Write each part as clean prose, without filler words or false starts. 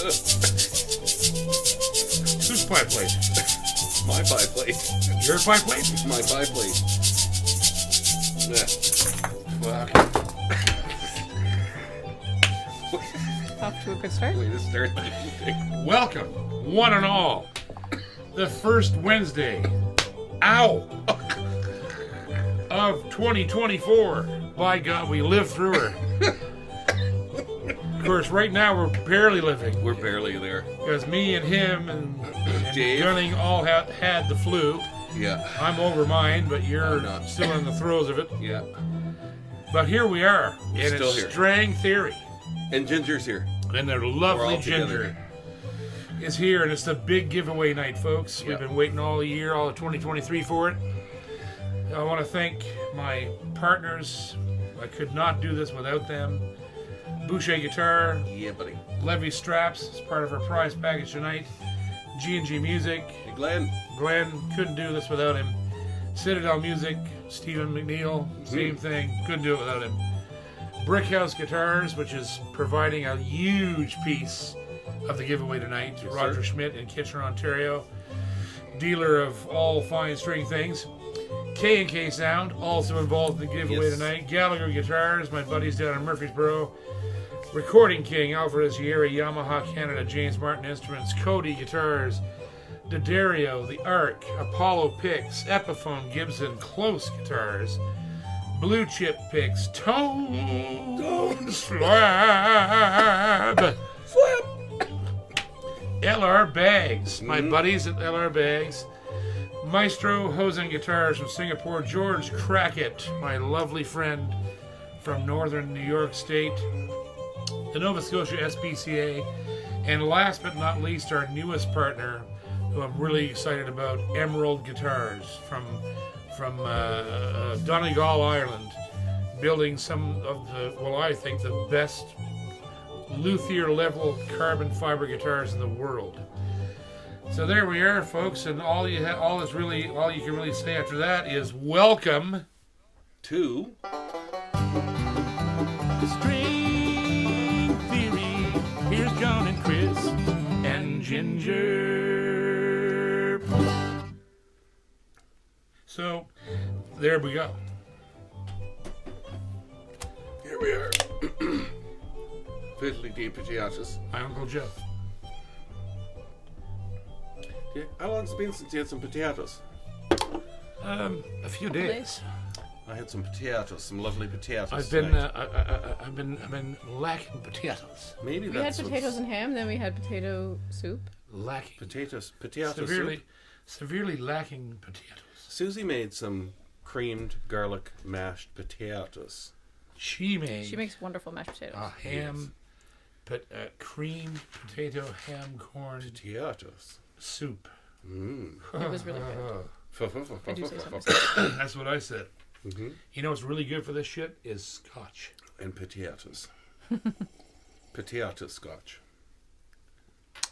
Whose pie plate? My pie plate. Your pie plate? My pie plate. Fuck. Off to a good start. Way to start. Welcome, one and all. The first Wednesday, of 2024. By God, we lived through her. Of course, right now we're barely living. We're barely there. Because me and him and Dave. Gunning all had the flu. Yeah. I'm over mine, but you're not. still in the throes of it. Yeah. But here we are, We're and still it's here. Strang Theory. And Ginger's here. And their We're lovely all Ginger together. is here, and it's the big giveaway night, folks. Yeah. We've been waiting all year, all of 2023 for it. I want to thank my partners. I could not do this without them. Boucher Guitar, Yeah, buddy. Levy Straps is part of our prize package tonight. G&G Music, Hey, Glenn. Glenn, couldn't do this without him. Citadel Music, Stephen McNeil, same thing, couldn't do it without him. Brickhouse Guitars, which is providing a huge piece of the giveaway tonight. Yes, Roger sir. Schmidt in Kitchener, Ontario, dealer of all fine string things. K&K Sound, also involved in the giveaway Yes. tonight. Gallagher Guitars, my buddies down in Murfreesboro. Recording King, Alfred Sierra, Yamaha Canada, James Martin Instruments, Cody Guitars, D'Addario, The Arc, Apollo Picks, Epiphone, Gibson, Close Guitars, Blue Chip Picks, Tone Slab, LR Bags, my buddies at LR Bags, Maestro Hosen Guitars from Singapore, George Crackett, my lovely friend from northern New York State, the Nova Scotia SPCA, and last but not least, our newest partner, who I'm really excited about, Emerald Guitars from Donegal, Ireland, building some of the, well, I think the best luthier level carbon fiber guitars in the world. So there we are, folks, and all you can really say after that is welcome Two. String Theory. Here's John and Chris and Ginger. So there we go. Here we are. Fiddly deep potatoes. My Uncle Joe. Yeah. How long's it been since you had some potatoes? A few days. I had some potatoes, some lovely potatoes. I've been tonight. I've been lacking potatoes. Maybe We had that's potatoes what's- and ham, then we had potato soup. Lacking. potato Severely, soup. severely lacking potatoes. Susie made some creamed garlic mashed potatoes. She made She makes wonderful mashed potatoes. a ham, cream potato ham corn Potatoes. soup. It was really good. I do say so And myself. That's what I said. Mm-hmm. You know what's really good for this shit is scotch. potatoes. Potato scotch.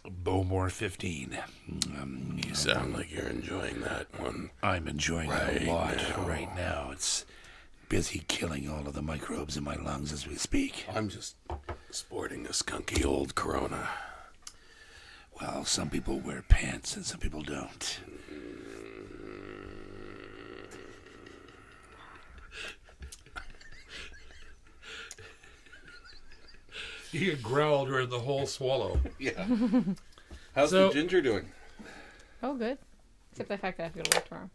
Bowmore 15. You sound like you're enjoying that one. I'm enjoying Right it a lot now. right now. It's busy killing all of the microbes in my lungs as we speak. I'm just sporting a skunky old Corona. Well, some people wear pants and some people don't. You growled during the whole swallow. Yeah. How's So- the ginger doing? Oh, good. Except the fact that I have to go to work tomorrow.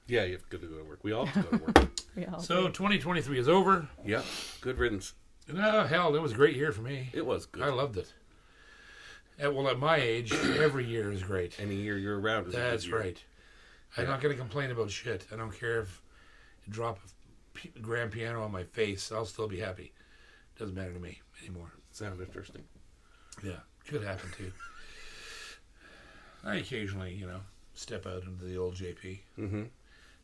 Yeah, you have to go to work. We all have to go to work. We all So do. 2023 is over. Yeah. Good riddance. No, hell, it was a great year for me. It was good. I loved it. At my age, every year is great. Any year you're around is a good That's year. right. I'm not going to complain about shit. I don't care if you drop a grand piano on my face. I'll still be happy. Doesn't matter to me anymore. Sound interesting. Yeah, could happen too. I occasionally, step out into the old JP. Mm-hmm.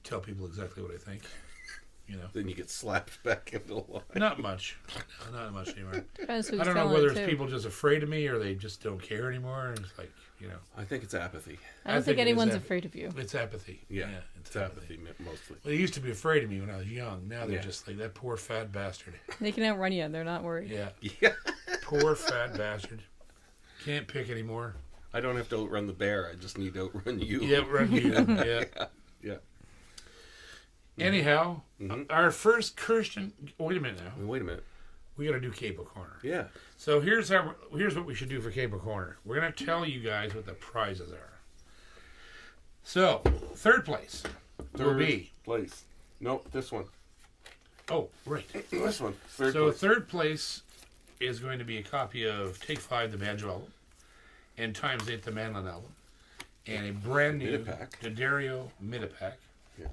Tell people exactly what I think. Then you get slapped back into line. Not much. No, not much anymore. Depends who's I don't know telling whether it it's to. people just afraid of me or they just don't care anymore. And it's like, I think it's apathy. I don't think it is anyone's apathy. afraid of you. It's apathy. Yeah, it's apathy mostly. Well, they used to be afraid of me when I was young. Now they're Yeah. just like, that poor fat bastard. They can outrun you. They're not worried. Yeah, Yeah. poor fat bastard. Can't pick anymore. I don't have to outrun the bear. I just need to outrun you. Yeah, run you. Yeah. Yeah. Anyhow, our first Christian. Wait a minute now. Wait a minute. We got to do Cable Corner. Yeah. So here's what we should do for Cable Corner. We're gonna tell you guys what the prizes are. So third place will be place. Nope, this one. Oh, right. This one. Third So place. third place is going to be a copy of Take 5, the Banjo album, and Times 8, the Mandolin album, and a brand new Midipack. D'Addario Midipack,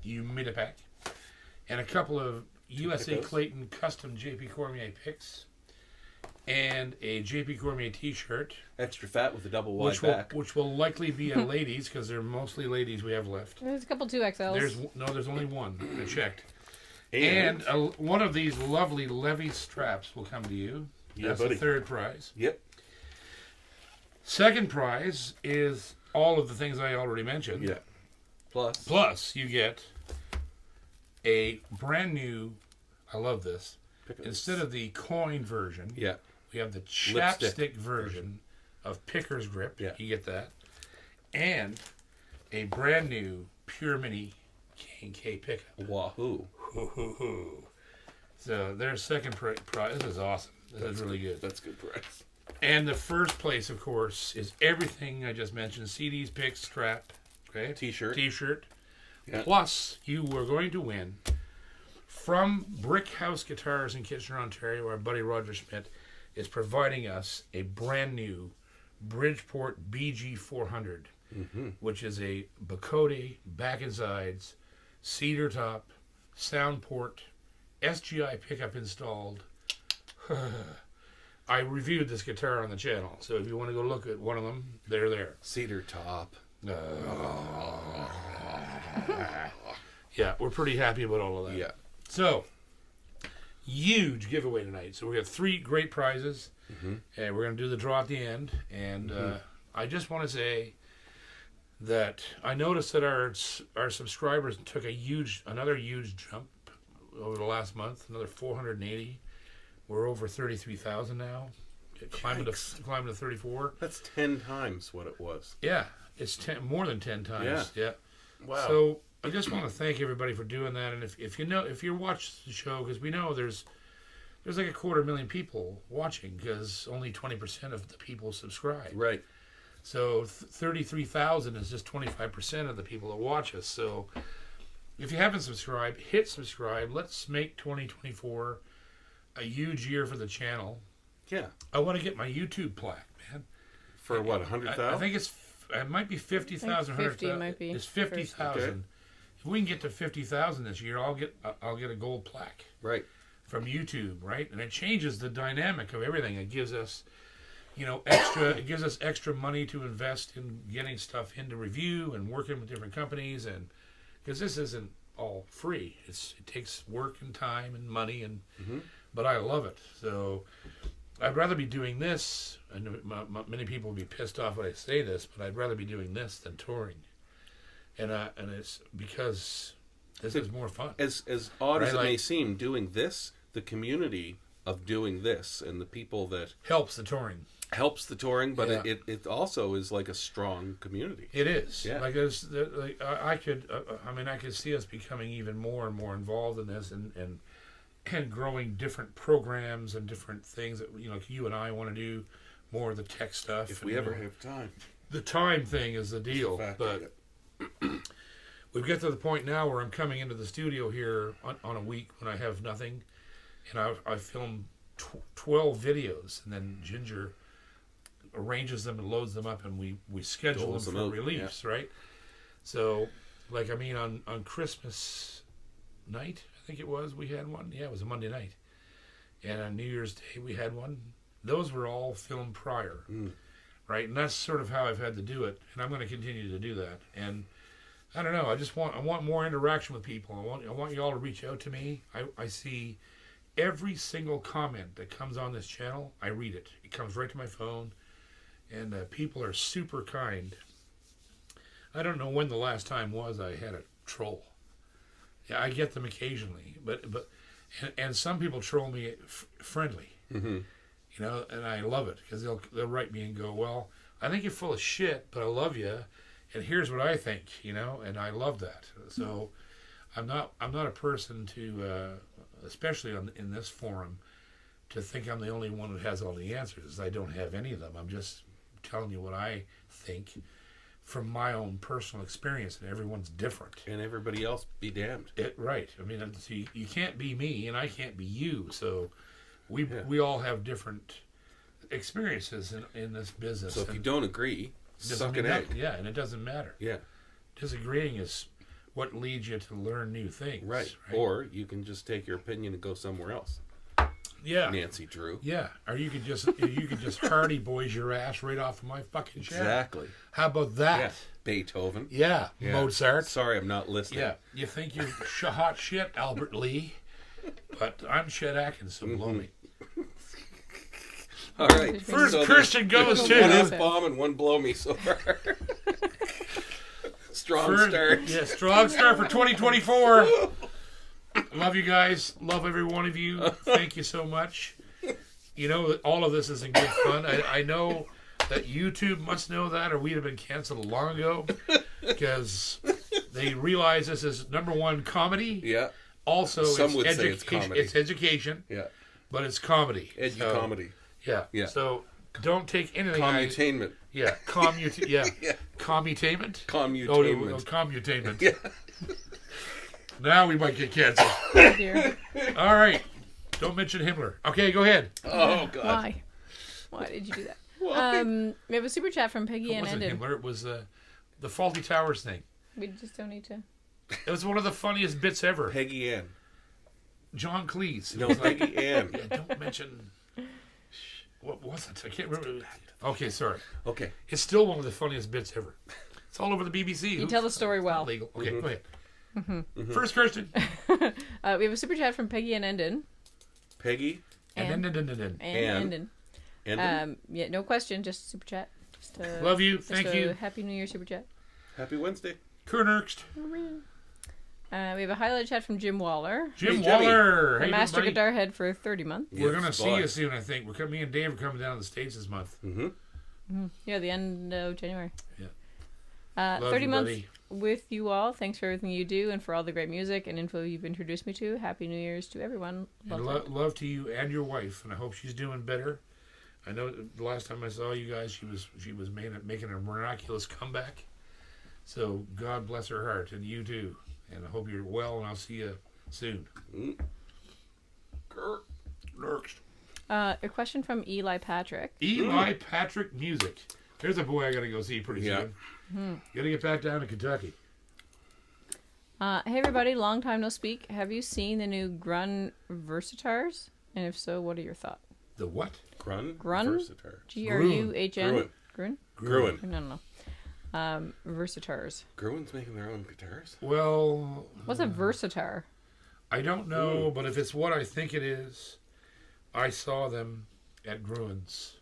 Yeah. Midipack, and a couple of USA Picos. Clayton custom JP Cormier picks, and a JP Cormier T-shirt, Extra fat with a double wide back. which will likely be a ladies because they're mostly ladies we have left. There's a couple 2XLs. There's only one. I checked. And One of these lovely Levy straps will come to you. Yeah, That's buddy. the third prize. Yep. Second prize is all of the things I already mentioned. Yeah. Plus, you get a brand new, I love this, Picos. instead of the coin version, Yeah. we have the chapstick version of Picker's Grip. Yeah. You get that. And a brand new Pure Mini K&K pickup. Wahoo. So their second prize. This is awesome. This is really good. That's good price. And the first place, of course, is everything I just mentioned. CDs, picks, strap, okay? T-shirt. Yeah. Plus, you were going to win from Brick House Guitars in Kitchener, Ontario. Our buddy Roger Schmidt is providing us a brand new Bridgeport BG400, which is a Bacote back and sides, cedar top, sound port, SGI pickup installed. I reviewed this guitar on the channel, so if you want to go look at one of them, they're there. Cedar top. Yeah, we're pretty happy about all of that. Yeah. So, huge giveaway tonight. So we have 3 great prizes, and we're going to do the draw at the end. And I just want to say that I noticed that our subscribers took another huge jump over the last month, another 480. We're over 33,000 now, climbing to 34. That's 10 times what it was. Yeah, it's more than 10 times. Yeah. Wow. So I just want to thank everybody for doing that. And if you watch the show, because we know there's like 250,000 people watching, because only 20% of the people subscribe. Right. So 33,000 is just 25% of the people that watch us. So if you haven't subscribed, hit subscribe. Let's make 2024 a huge year for the channel. Yeah. I want to get my YouTube plaque, man. For what, 100,000? I think it might be 50,000. 50 might be. It's 50,000. Okay. If we can get to 50,000 this year, I'll get a gold plaque Right. from YouTube, right? And it changes the dynamic of everything. It gives us, extra. It gives us extra money to invest in getting stuff into review and working with different companies, and because this isn't all free. It takes work and time and money, and but I love it. So I'd rather be doing this, and many people will be pissed off when I say this, but I'd rather be doing this than touring. And it's because this is more fun. As odd as it Right, may like- seem, doing this, the community of doing this and the people that Helps the touring. helps the touring, but Yeah. it also is like a strong community. It is. Yeah. Like I could see us becoming even more and more involved in this, and growing different programs and different things that you and I want to do more of the tech stuff. If and, we ever have time. the time thing is the deal, Fact, but we've got to the point now where I'm coming into the studio here on a week when I have nothing, and I film 12 videos, and then Ginger arranges them and loads them up, and we schedule Doles them them for out, release, right? So, on Christmas night, I think it was, we had one. Yeah, it was a Monday night. And on New Year's Day, we had one. Those were all filmed prior, right? And that's sort of how I've had to do it, and I'm going to continue to do that. And I don't know. I want more interaction with people. I want you all to reach out to me. I see every single comment that comes on this channel. I read it. It comes right to my phone, and people are super kind. I don't know when the last time was I had a troll. Yeah, I get them occasionally, but some people troll me friendly. You know, and I love it because they'll write me and go, well, I think you're full of shit, but I love you, and here's what I think, you know, and I love that. So I'm not a person to, especially in this forum, to think I'm the only one that has all the answers. I don't have any of them. I'm just telling you what I think from my own personal experience, and everyone's different. And everybody else be damned. Right. I mean, you can't be me, and I can't be you. So we all have different experiences in this business. So if you don't agree, suck an egg. Yeah, and it doesn't matter. Yeah. Disagreeing is what leads you to learn new things. Right. Or you can just take your opinion and go somewhere else. Yeah. Nancy Drew. Yeah. Or you could just Hardy Boys your ass right off of my fucking shaft. Exactly. How about that? Yeah. Beethoven. Yeah. Mozart. Sorry, I'm not listening. Yeah. You think you're hot shit, Albert Lee, but I'm Chet Atkins, so blow me. All right. First, so Christian goes to one F-bomb and one blow me so far. Strong start. Yeah, strong start for 2024. Love you guys. Love every one of you. Thank you so much. You know, all of this is in good fun. I know that YouTube must know that, or we'd have been canceled long ago, because they realize this is #1 comedy. Yeah. Also, some would say it's comedy. It's education. Yeah. But it's comedy. Edu-comedy. Yeah. Yeah. So don't take anything. Commutainment. Yeah. Yeah. Commutainment? Commutainment. Commutainment. Yeah. Now we might get canceled. Oh, dear. All right. Don't mention Himmler. Okay, go ahead. Oh, God. Why? Why did you do that? We have a super chat from Peggy It Ann wasn't Enden. Himmler. It was the Faulty Towers thing. We just don't need to. It was one of the funniest bits ever. Peggy Ann. John Cleese. No, Peggy Ann. Yeah, don't mention... What was it? I can't remember. Okay, sorry. Okay. It's still one of the funniest bits ever. It's all over the BBC. You tell the story well. Legal. Okay, go ahead. First, Kirsten. We have a super chat from Peggy Ann Enden. Peggy? And Enden. Yeah, no question, just super chat. Just love you. Thank you. Happy New Year super chat. Happy Wednesday. Kurnerxt. We have a highlight chat from Jim Waller. Jim Hey, Jimmy. Waller. The Hey, master everybody. guitar head for 30 months. We're Yes, going to see boy. you soon, I think. Me and Dave are coming down to the States this month. Mm-hmm. Yeah, the end of January. Yeah. Love 30 you, months buddy. with you all. Thanks for everything you do and for all the great music and info you've introduced me to. Happy New Year's to everyone. And love to you and your wife, and I hope she's doing better. I know the last time I saw you guys, she was making a miraculous comeback. So God bless her heart, and you too. And I hope you're well, and I'll see you soon. Next. A question from Eli Patrick. Eli Patrick Music. There's a boy I gotta go see pretty Yeah. soon. Gotta get back down to Kentucky. Hey everybody, long time no speak. Have you seen the new Grun Versatars? And if so, what are your thoughts? The what? Grun? Grun? Versatars. Gruhn? Gruen. Gruen? Gruen. No. Versatars. Gruen's making their own guitars? Well, What's a Versatar? I don't know, but if it's what I think it is, I saw them at Gruen's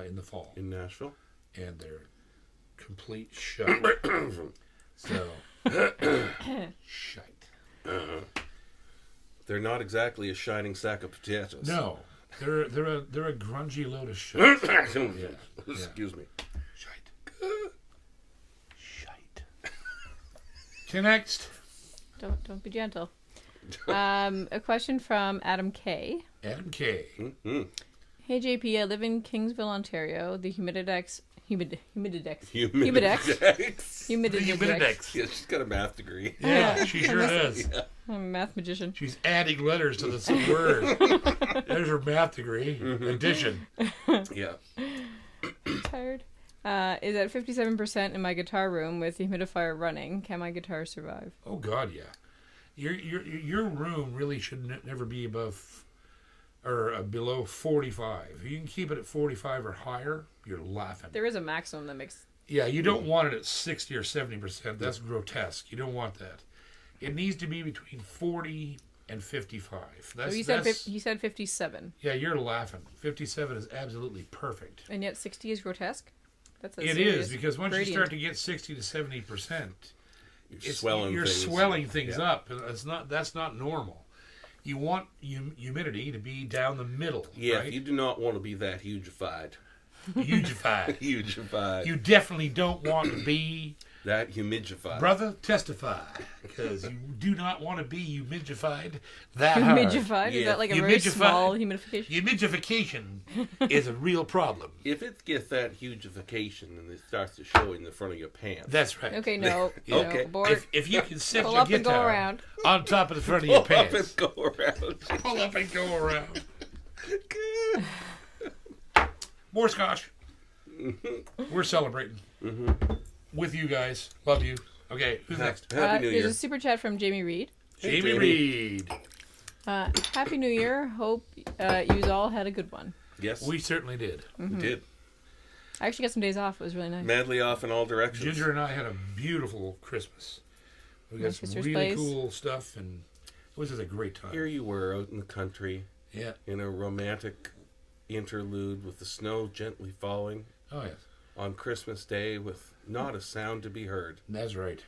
in the fall. In Nashville? And they're complete shite. So, shite. They're not exactly a shining sack of potatoes. No, they're a grungy load of shit. Excuse me. Shite. Shite. Okay, next. Don't be gentle. A question from Adam K. Adam K. Mm-hmm. Hey JP, I live in Kingsville, Ontario. The Humididex. Humidex. Yeah, she's got a math degree. Yeah, she sure does. Yeah. I'm a math magician. She's adding letters to the same word. There's her math degree. Addition. Yeah. Tired. Is at 57% in my guitar room with the humidifier running. Can my guitar survive? Oh God, yeah. Your room really should never be above or below 45. If you can keep it at 45 or higher, you're laughing. There is a maximum that makes... Yeah, you don't want it at 60 or 70%. That's grotesque. You don't want that. It needs to be between 40 and 55. So you said 57. Yeah, you're laughing. 57 is absolutely perfect. And yet 60 is grotesque? It is, because once you start to get 60 to 70%, you're swelling things up. And that's not normal. You want humidity to be down the middle. Yeah, right? you do not want to be that hugified. Hugified. Hugified. You definitely don't want to be, That humidified. brother, testify, because you do not want to be humidified that hard. Humidified? Is Yeah. that like a very Humidified. small humidification? Humidification is a real problem. If it gets that hugification and it starts to show in the front of your pants. That's right. Okay, no. Okay. No, abort. If you can sit Pull your up and go guitar around. on top of the front of your Pull up pants. and go around. Pull up and go around. More scotch. We're celebrating with you guys. Love you. Okay, who's next? Happy New There's Year. a super chat from Jamie Reed. Hey, Jamie Jamie. Reed. Happy New Year. Hope you all had a good one. Yes, We certainly did. we did. I actually got some days off. It was really nice. Madly off in all directions. Ginger and I had a beautiful Christmas. We got My some sister's really place. cool stuff, and it was just a great time. Here you were out in the country Yeah. in a romantic interlude with the snow gently falling Oh, yes. on Christmas Day with not a sound to be heard. That's right.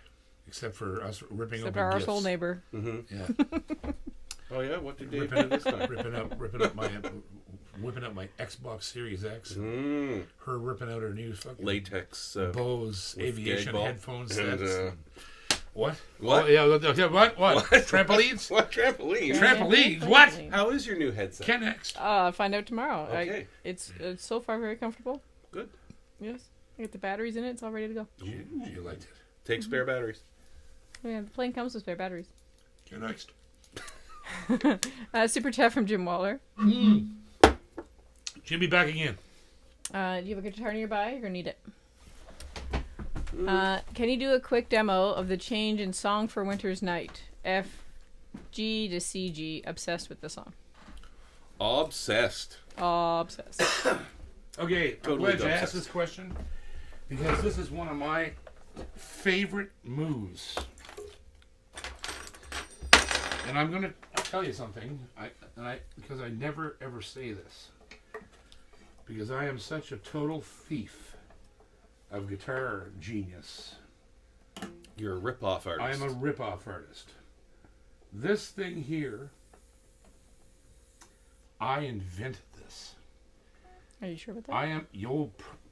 Except for us ripping Except open our gifts. arsehole neighbor. Yeah. Oh yeah, what did Dave do ripping, this time? ripping up my Xbox Series X. Mm, Her ripping out her new fucking latex. Bose with aviation gag ball. headphone And, sets. What? What? Oh, yeah, what? Trampolines? What trampolines? Trampolines? What? How is your new headset? Ken next. Find out tomorrow. Okay. It's so far very comfortable. Good. Yes. I get the batteries in it. It's all ready to go. You liked it. Take spare batteries. Yeah, the plane comes with spare batteries. Ken next. Super chat from Jim Waller. Jimmy back again. Do you have a guitar nearby? You're gonna need it. Can you do a quick demo of the change in Song for Winter's Night? F, G to C, G. Obsessed with the song. Obsessed. Obsessed. Okay, Totally I'm glad you obsessed. asked this question because this is one of my favorite moves. And I'm going to tell you something, because I never ever say this, because I am such a total thief of guitar genius. You're a rip-off artist. I am a rip-off artist. This thing here, I invented this. Are you sure about that? I am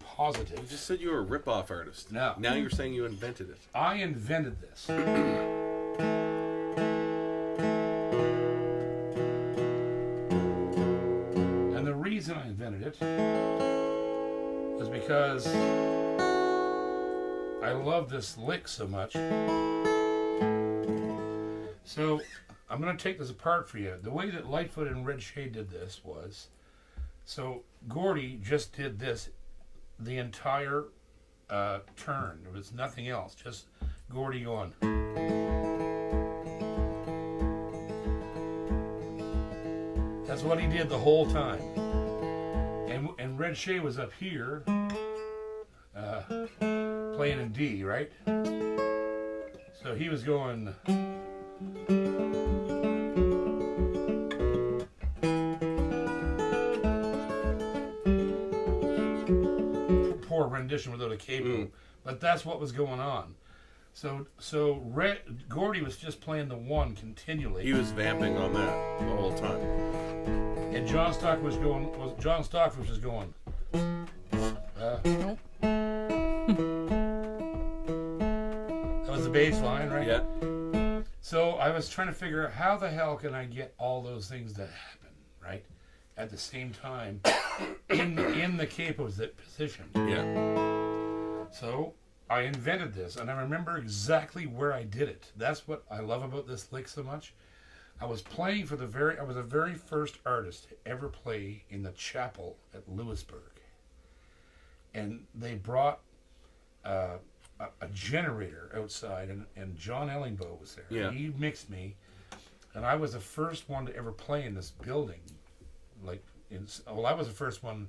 positive. You just said you were a rip-off artist. No. Now you're saying you invented it. I invented this. And the reason I invented it is because I love this lick so much. So I'm going to take this apart for you. The way that Lightfoot and Red Shade did this was, so Gordy just did this the entire turn. There was nothing else, just Gordy going. That's what he did the whole time. And Red Shea was up here, playing in D, right? So he was going. Poor rendition without a capo, but that's what was going on. So Gordy was just playing the one continually. He was vamping on that the whole time. And John Stockfish was going. Nope. That was the bass line, right? Yeah. So I was trying to figure out how the hell can I get all those things to happen, right, at the same time in the capos that position. Yeah. So I invented this, and I remember exactly where I did it. That's what I love about this lick so much. I was playing I was the very first artist to ever play in the chapel at Lewisburg. And they brought a generator outside, and John Ellingbo was there. Yeah. He mixed me, and I was the first one to ever play in this building. I was the first one.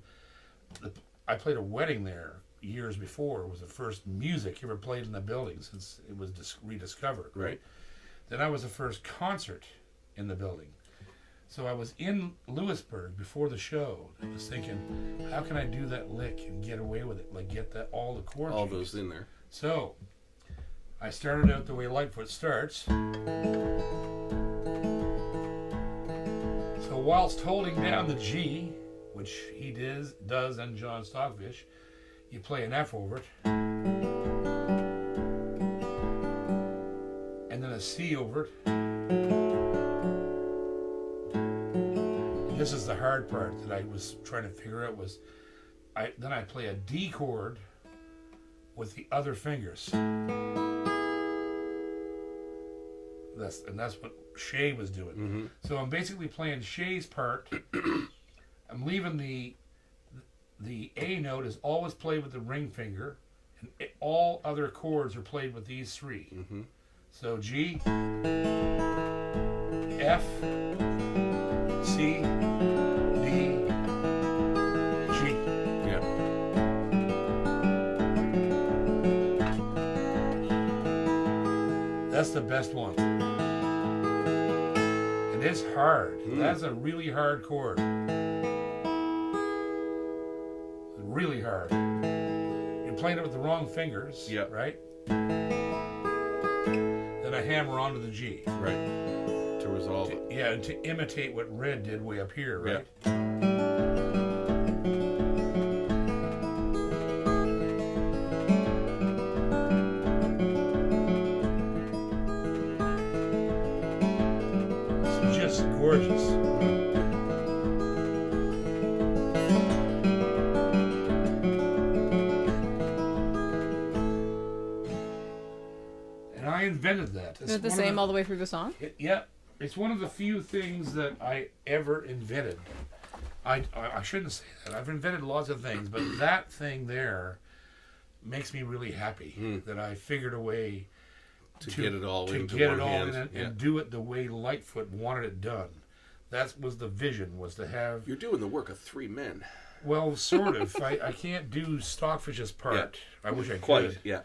I played a wedding there years before. It was the first music ever played in the building since it was rediscovered. Right. Then I was the first concert in the building. So I was in Lewisburg before the show. I was thinking, how can I do that lick and get away with it? Like get all the chord All changes. those in there. So I started out the way Lightfoot starts. whilst holding down the G, which he does and John Stockfish, you play an F over it. And then a C over it. And this is the hard part that I was trying to figure out was, then I play a D chord with the other fingers. That's what Shay was doing. Mm-hmm. So I'm basically playing Shay's part. I'm leaving the A note is always played with the ring finger, and all other chords are played with these three. Mm-hmm. So G, F, C, D, G. Yeah. That's the best one. And it's hard. That's a really hard chord. Really hard. You're playing it with the wrong fingers, Yeah. right? Then I hammer onto the G. Right. To resolve it. Yeah, and to imitate what Red did way up here, right? It's just gorgeous. I invented that. Is it the same all the way through the song? Yeah, it's one of the few things that I ever invented. I shouldn't say that. I've invented lots of things, but that thing there makes me really happy that I figured a way to get it all to into get one it all hand. in and do it the way Lightfoot wanted it done. That was the vision, was to have. You're doing the work of three men. Well, sort of. I can't do Stockfish's part. Yeah. I wish I could. Quite. Yeah.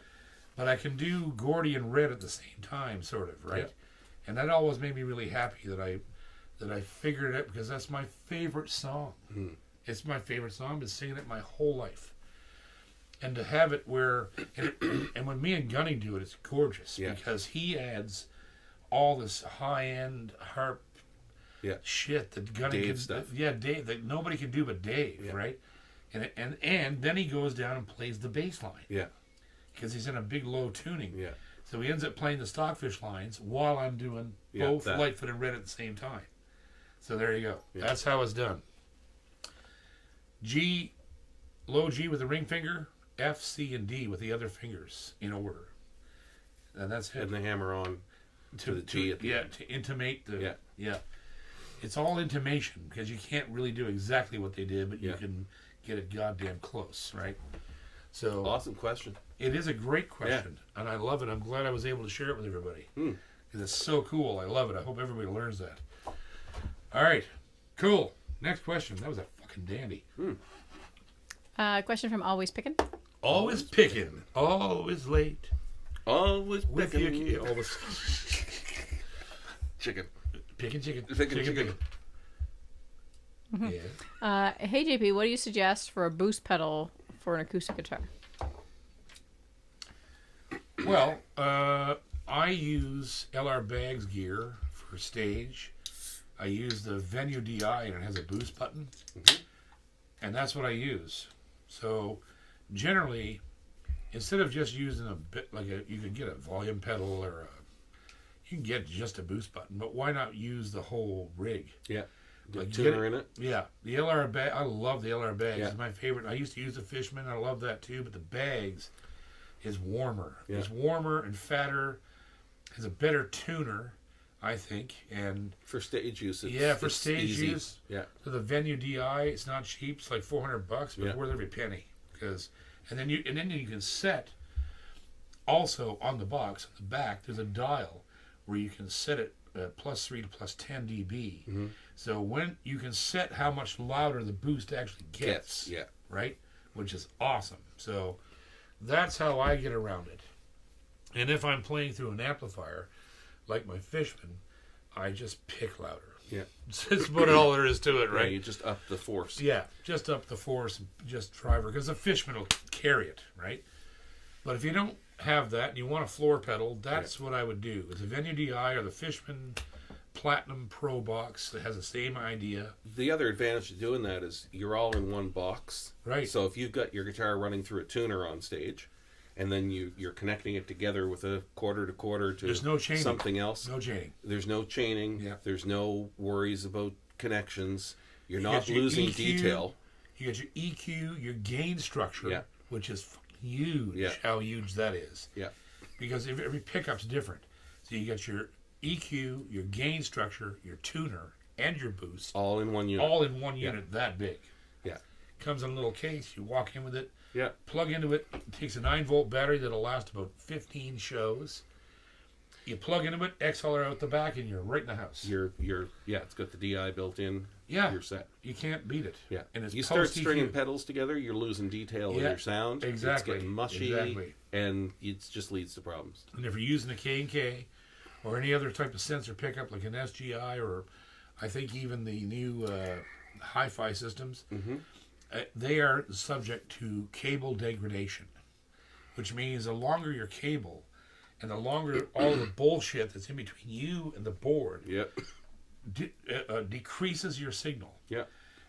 But I can do Gordy and Red at the same time, sort of, right? Yeah. And that always made me really happy that I figured it out, because that's my favorite song. It's my favorite song. I've been singing it my whole life. And to have it where, and when me and Gunny do it, it's gorgeous, because he adds all this high-end harp shit that Gunny Dave can, stuff. Yeah, Dave, that nobody can do but Dave, right? And then he goes down and plays the bass line. Yeah. Because he's in a big low tuning. Yeah. So he ends up playing the Stockfish lines while I'm doing both Lightfoot and Red at the same time. So there you go. Yeah. That's how it's done. G, low G with the ring finger, F, C, and D with the other fingers in order. And that's it. And the hammer on to the G at the end. To intimate the... Yeah. It's all intimation, because you can't really do exactly what they did, but you can get it goddamn close, right? So awesome question. It is a great question, and I love it. I'm glad I was able to share it with everybody, because it's so cool. I love it. I hope everybody learns that. All right, cool. Next question. That was a fucking dandy. Question from Always Pickin'. Always picking. Always late. Always With picking. you. Always Chicken. picking chicken. Chicken. Yeah. Hey JP, what do you suggest for a boost pedal for an acoustic guitar? Well, I use LR Baggs gear for stage. I use the Venue DI, and it has a boost button. And that's what I use. So, generally, instead of just using a bit, you could get a volume pedal, or you can get just a boost button, but why not use the whole rig? Yeah. Like tuner in it? Yeah. The LR bag, I love the LR Baggs. Yeah. It's my favorite. I used to use the Fishman. I love that too, but the Baggs is warmer. Yeah. It's warmer and fatter. Has a better tuner, I think. And for stage use, for stage easy. use. Yeah. So the Venue DI, it's not cheap. It's like $400, but it's worth every penny. And then you can set. Also on the box, on the back, there's a dial where you can set it +3 to +10 dB. So when you can set how much louder the boost actually gets. Right? Which is awesome. So that's how I get around it. And if I'm playing through an amplifier, like my Fishman, I just pick louder. Yeah. That's about all there is to it, right? Yeah, you just up the force. Yeah, just up the force, and just drive her, because the Fishman will carry it, right? But if you don't have that and you want a floor pedal, that's what I would do. It's a Venue DI or the Fishman Platinum Pro box that has the same idea. The other advantage of doing that is you're all in one box. Right. So if you've got your guitar running through a tuner on stage, and then you're connecting it together with a quarter to quarter to There's no chaining. something else. No chaining. There's no chaining. Yeah. There's no worries about connections. You're You not get your losing EQ, detail. You get your EQ, your gain structure, Yeah. which is huge. Yeah. How huge that is. Yeah. Because every pickup's different. So you got your EQ, your gain structure, your tuner, and your boost, All in one unit. all in one unit that big. Yeah. Comes in a little case. You walk in with it, Yeah. plug into it. It takes a 9-volt battery that'll last about 15 shows. You plug into it, XLR out the back, and you're right in the house. It's got the DI built in. Yeah. You're set. You can't beat it. Yeah. And it's you start post-EQ. stringing pedals together, you're losing detail in Yeah, your sound. exactly, It's getting mushy, exactly. and it just leads to problems. And if you're using a K&K or any other type of sensor pickup like an SGI or I think even the new hi-fi systems, they are subject to cable degradation, which means the longer your cable and the longer all the bullshit that's in between you and the board Yep. decreases your signal. Yep.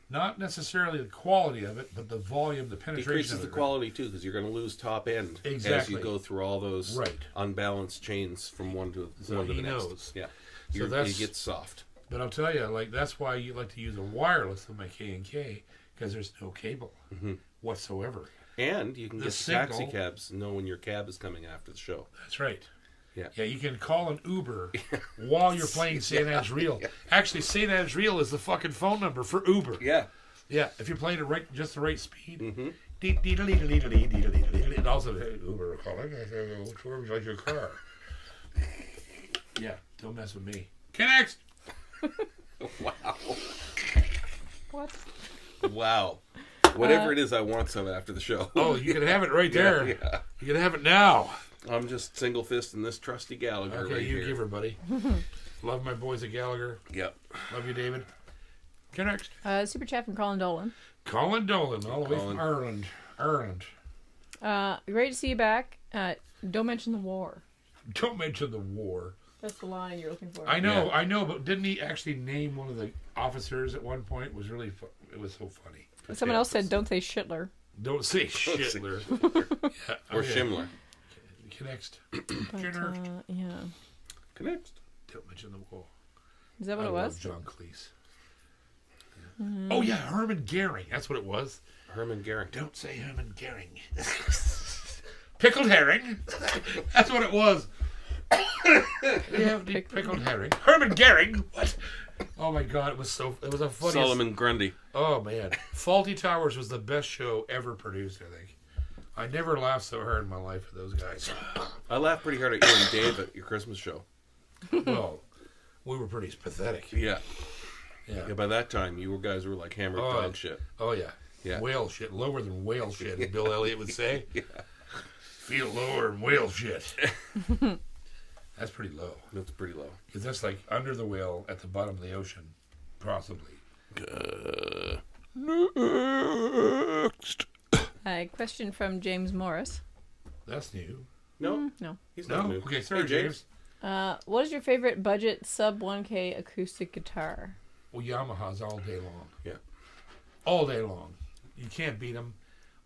Not necessarily the quality of it, but the volume, the penetration Decreases of the it. quality too, because you're going to lose top end as Exactly. you go through all those Right. unbalanced chains from one to So one to he the next. knows. Yeah, So you that's- get soft. But I'll tell you, like that's why you like to use a wireless with my K&K because there's no cable whatsoever. And you can The get the signal- taxi cabs know when your cab is coming after the show. That's right. Yeah. Yeah, you can call an Uber while you're playing St. Anne's Reel. Actually, St. Anne's Reel is the fucking phone number for Uber. Yeah. Yeah, if you're playing it just the right speed. Mm-hmm. And also, hey, Uber calling. Which one would you like your car? Yeah, don't mess with me. Connect. Wow. What? Wow. Whatever it is, I want some after the show. Oh, you can have it right there. Yeah. You can have it now. I'm just single fisting this trusty Gallagher Okay, right you here. give her, buddy. Love my boys at Gallagher. Yep. Love you, David. Connect. Super chat from Colin Dolan. Colin Dolan, all the way Colin. from Ireland. Ireland. Great to see you back. Don't mention the war. Don't mention the war. That's the line you're looking for. I know, Yeah. but didn't he actually name one of the officers at one point? It was really it was so funny. Someone else said, "Don't say Shitler." Don't say Shitler. Yeah, Or okay. Shimler. Connect. But, Connect. yeah. Connect. Don't mention the war. Is that what I it love was? John Cleese. Oh yeah, Herman Goering. That's what it was. Herman Goering. Don't say Herman Goering. Pickled herring. That's what it was. Yeah, pickled herring. Herman Goering. What? Oh my God! It was a funny. Solomon Grundy. Oh man, Faulty Towers was the best show ever produced. I think. I never laughed so hard in my life at those guys. I laughed pretty hard at you and Dave at your Christmas show. Well, we were pretty pathetic. Yeah. Yeah. Yeah, by that time, you guys were like hammered dog shit. Oh yeah. Yeah. Whale shit, lower than whale shit, as Bill Elliott would say. Yeah. Feel lower than whale shit. That's pretty low. That's pretty low. Because that's like under the whale at the bottom of the ocean, possibly. Next. A question from James Morris. That's new. No, No. he's No? not new. Okay, sorry, Hey, James. What is your favorite budget sub 1K acoustic guitar? Well, Yamaha's all day long. Yeah. All day long. You can't beat them.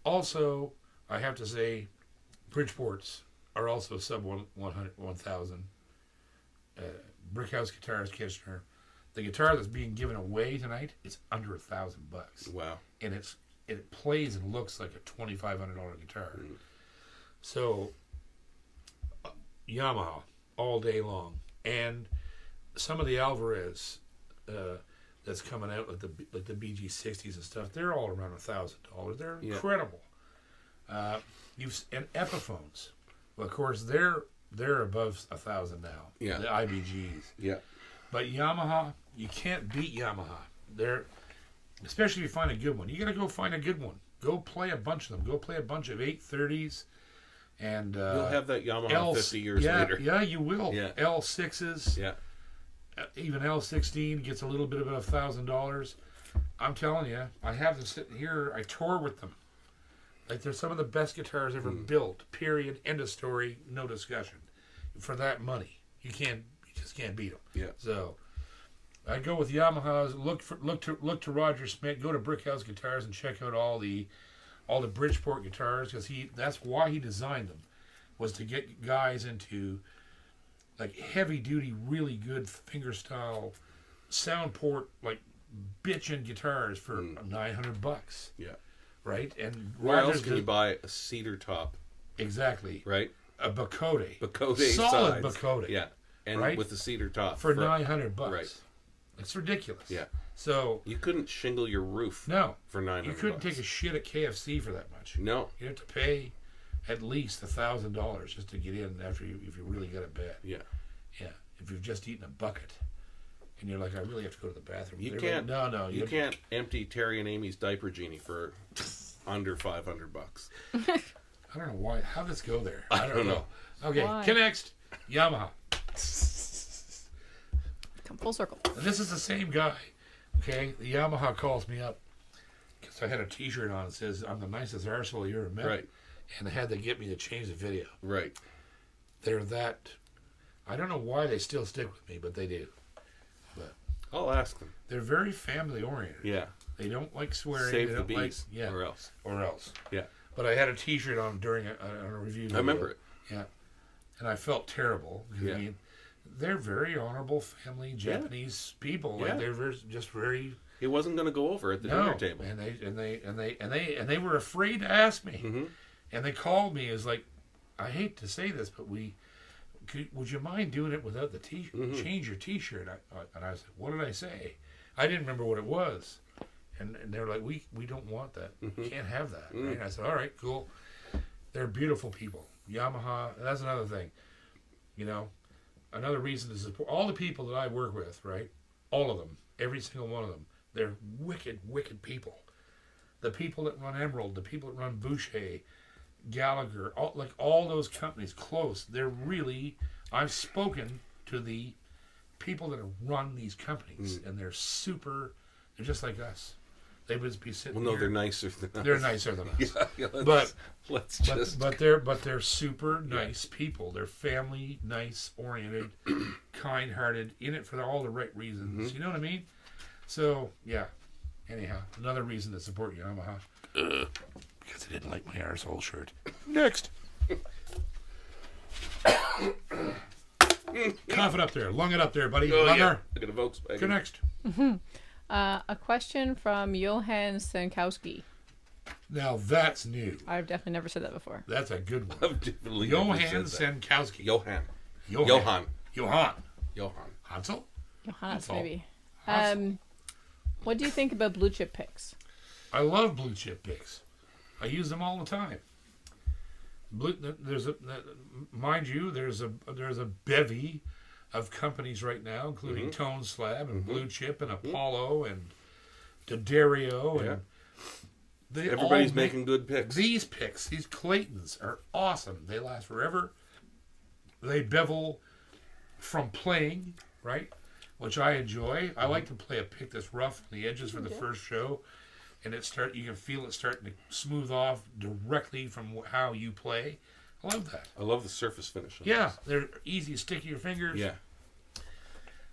Also, I have to say, Bridgeports are also sub 1,000. Brickhouse Guitars, Kitchener. The guitar that's being given away tonight is under $1,000, Wow. and it plays and looks like a $2,500 guitar. So, Yamaha all day long, and some of the Alvarez that's coming out like the BG60s and stuff. They're all around $1,000. They're incredible. And Epiphones. Well, of course, they're above 1,000 now. Yeah. The IBGs. Yeah. But Yamaha, you can't beat Yamaha. They're, especially if you find a good one. You got to go find a good one. Go play a bunch of them. Go play a bunch of 830s. And You'll have that Yamaha 50 years later. Yeah, you will. Yeah. L6s. Yeah. Even L16 gets a little bit above $1,000. I'm telling you, I have them sitting here. I tour with them. Like, they're some of the best guitars ever built. Period. End of story. No discussion. For that money, you just can't beat them. Yeah. So, I go with Yamahas. Look to Roger Smith. Go to Brickhouse Guitars and check out all the Bridgeport guitars, because that's why he designed them, was to get guys into like heavy duty, really good fingerstyle sound port, like bitchin' guitars for $900. Yeah. Right? And Where else can you buy a cedar top? Exactly. Right? A Bacote. size. Solid Bacote. Yeah. And right? with the cedar top. For $900. Right. It's ridiculous. Yeah. So you couldn't shingle your roof for $900. You couldn't take a shit at KFC for that much. No. You have to pay at least $1,000 just to get in if you really got it bad. Yeah. Yeah. If you've just eaten a bucket and you're like, I really have to go to the bathroom. You They're can't. Like, no. You can't empty Terry and Amy's diaper genie for under $500. I don't know why. How does this go there? I don't know. Okay. Why? Next, Yamaha. Come full circle. And this is the same guy. Okay. The Yamaha calls me up because I had a T-shirt on that says, "I'm the nicest arsehole you ever met." Right. And they had to get me to change the video. Right. They're that. I don't know why they still stick with me, but they do. But I'll ask them. they're very family oriented. Yeah. They don't like swearing. Save they the don't bees. like, Or else. Or else. Yeah. But I had a T-shirt on during a review. I remember it. Yeah. And I felt terrible. Yeah. I mean, they're very honorable family Japanese people. Yeah. Like they're just very. It wasn't going to go over at the dinner table. And they were afraid to ask me. Mm-hmm. And they called me as like, I hate to say this, but would you mind doing it without the T-shirt? Mm-hmm. Change your T-shirt. And I said, what did I say? I didn't remember what it was. And they were like, we don't want that. Mm-hmm. We can't have that. Right? And I said, all right, cool. They're beautiful people. Yamaha, that's another thing. You know, another reason to support all the people that I work with, right? All of them, every single one of them, they're wicked, wicked people. The people that run Emerald, the people that run Boucher, Gallagher, all those companies, close. They're really. I've spoken to the people that run these companies, and they're super. They're just like us. They would be sitting. Well, no, here. they're nicer than us. They're nicer than us. Let's But they're super people. They're family, nice, oriented, kind-hearted, in it for all the right reasons. You know what I mean? So yeah. Anyhow, another reason to support Yamaha. Because I didn't like my arsehole shirt. Next. Cough it up there. Lung it up there, buddy. Oh, Lunger. yeah. Look at a Volkswagen. Go next. A question from Johan Stankowski. Now that's new. I've definitely never said that before. That's a good one. I've definitely Johan never said that. Stankowski. Johan. Johan. Hansel? Johannes, all. maybe. Hansel. What do you think about blue chip picks? I love blue chip picks. I use them all the time. Mind you, there's a bevy of companies right now, including Tone Slab and Blue Chip and Apollo and D'Addario and Everybody's making good picks. These picks, these Claytons, are awesome. They last forever. They bevel from playing, right? Which I enjoy. I like to play a pick that's rough on the edges for the first show, and you can feel it starting to smooth off directly from how you play. I love that. I love the surface finish. Yeah, they're easy to stick to your fingers. Yeah.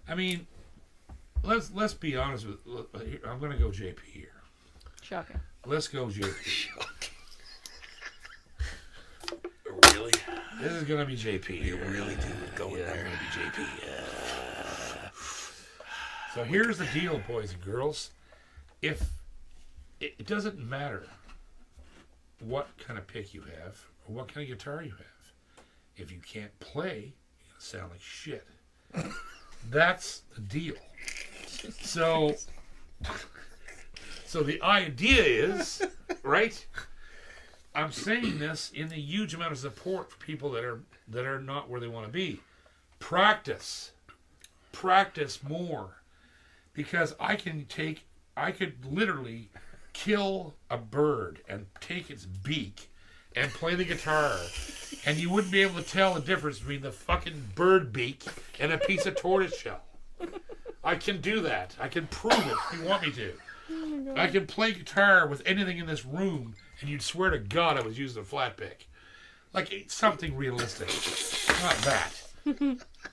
I mean, let's be honest with. I'm going to go JP here. Shocking. Let's go JP. Really? This is going to be JP. You really do go in there. I'm going to be JP. So here's the deal, boys and girls. If it doesn't matter what kind of pick you have or what kind of guitar you have, if you can't play, you're going to sound like shit. That's the deal. So the idea is, right? I'm saying this in the huge amount of support for people that are not where they want to be. Practice more, because I could literally kill a bird and take its beak and play the guitar, and you wouldn't be able to tell the difference between the fucking bird beak and a piece of tortoise shell. I can do that. I can prove it if you want me to. I can play guitar with anything in this room, and you'd swear to God I was using a flat pick. Like, it's something realistic. Not that.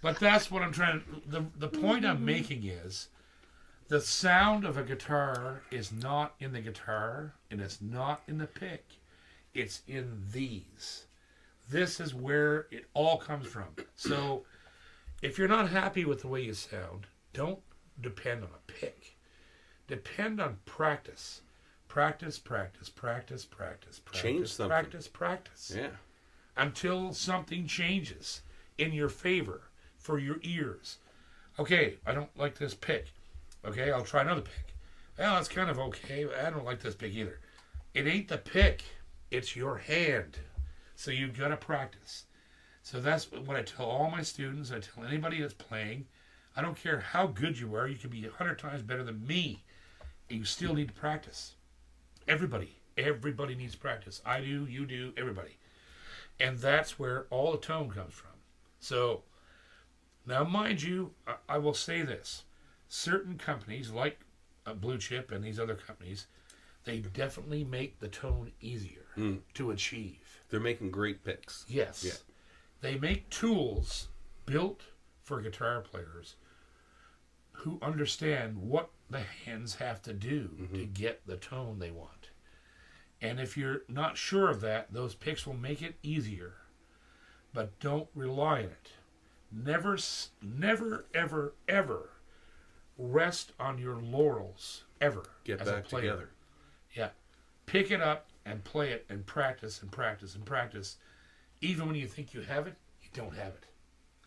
But that's what I'm trying to... The point I'm making is, The sound of a guitar is not in the guitar, and it's not in the pick. It's in these. This is where it all comes from. So, if you're not happy with the way you sound, don't depend on a pick. Depend on practice. Practice, practice, practice, practice, practice. Change something. Practice, practice. Yeah. Until something changes in your favor for your ears. Okay, I don't like this pick. Okay, I'll try another pick. Well, it's kind of okay, but I don't like this pick either. It ain't the pick. It's your hand. So you've got to practice. So that's what I tell all my students. I tell anybody that's playing. I don't care how good you are. You can be 100 times better than me. You still need to practice. Everybody needs practice. I do, you do, everybody. And that's where all the tone comes from. So, now mind you, I will say this. Certain companies, like Blue Chip and these other companies, they definitely make the tone easier to achieve. They're making great picks. Yes. Yeah. They make tools built for guitar players who understand what the hands have to do to get the tone they want. And if you're not sure of that, those picks will make it easier. But don't rely on it. Never, ever, ever rest on your laurels, ever. Get as a back player. together. Yeah. Pick it up and play it and practice and practice and practice. Even when you think you have it, you don't have it.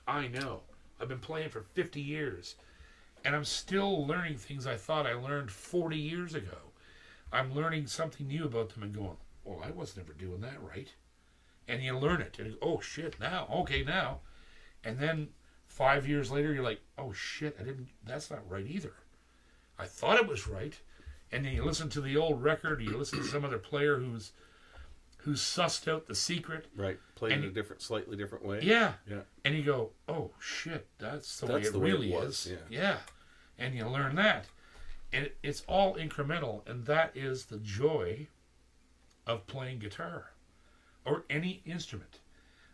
I know. I've been playing for 50 years. And I'm still learning things I thought I learned 40 years ago. I'm learning something new about them and going, well, I was never doing that right. And you learn it. And you go, oh, shit, now. Okay, now. And then 5 years later, you're like, oh, shit, that's not right either. I thought it was right. And then you listen to the old record, or you listen to some other player who's sussed out the secret. Right. Played it a slightly different way. Yeah. Yeah. And you go, oh, shit, that's the way it the way it really was, is. yeah. Yeah. And you learn that. And it's all incremental, and that is the joy of playing guitar or any instrument.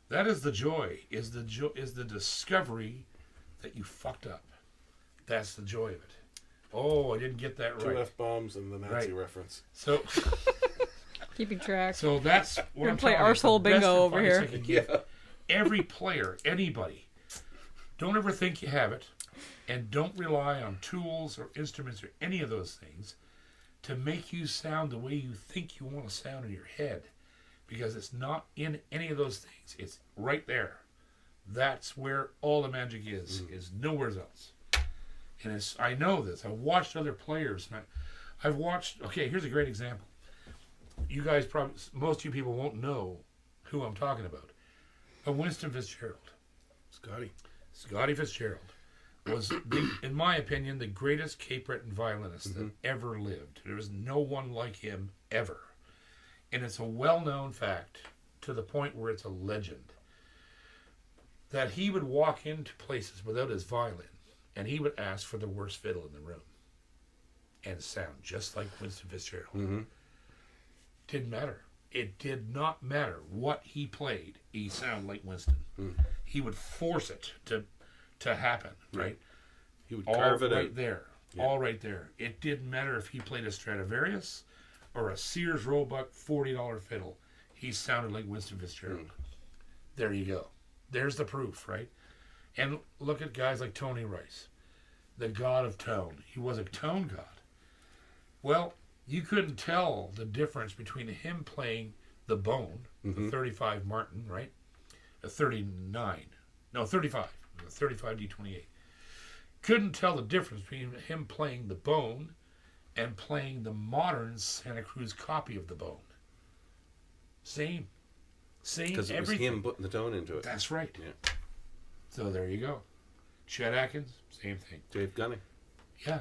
That is the joy, is the discovery that you fucked up. That's the joy of it. Oh, I didn't get that right. 2 F-bombs and the Nazi reference. So Keeping track. So that's what We're I'm gonna play telling you. arsehole The best bingo over advice here. I can give every player, anybody, don't ever think you have it, and don't rely on tools or instruments or any of those things to make you sound the way you think you want to sound in your head, because it's not in any of those things. It's right there. That's where all the magic is nowhere else. And I know this. I've watched other players, and I've watched. Okay, here's a great example. You guys probably, most of you people won't know who I'm talking about. But Winston Fitzgerald. Scotty Fitzgerald was, in my opinion, the greatest Cape Breton violinist that ever lived. There was no one like him ever. And it's a well-known fact, to the point where it's a legend, that he would walk into places without his violin, and he would ask for the worst fiddle in the room and sound just like Winston Fitzgerald. Didn't matter. It did not matter what he played. He sounded like Winston. He would force it to happen, right? He would carve it right out. there. Yeah. All right there. It didn't matter if he played a Stradivarius or a Sears Roebuck $40 fiddle. He sounded like Winston Fitzgerald. There you go. There's the proof, right? And look at guys like Tony Rice, the god of tone. He was a tone god. Well, you couldn't tell the difference between him playing the Bone, the 35 Martin, right? A 35, the 35 D28. Couldn't tell the difference between him playing the Bone and playing the modern Santa Cruz copy of the Bone. Same Because it was everything. him putting the tone into it. That's right. Yeah. So there you go. Chet Atkins, same thing. Dave Gunning. Yeah.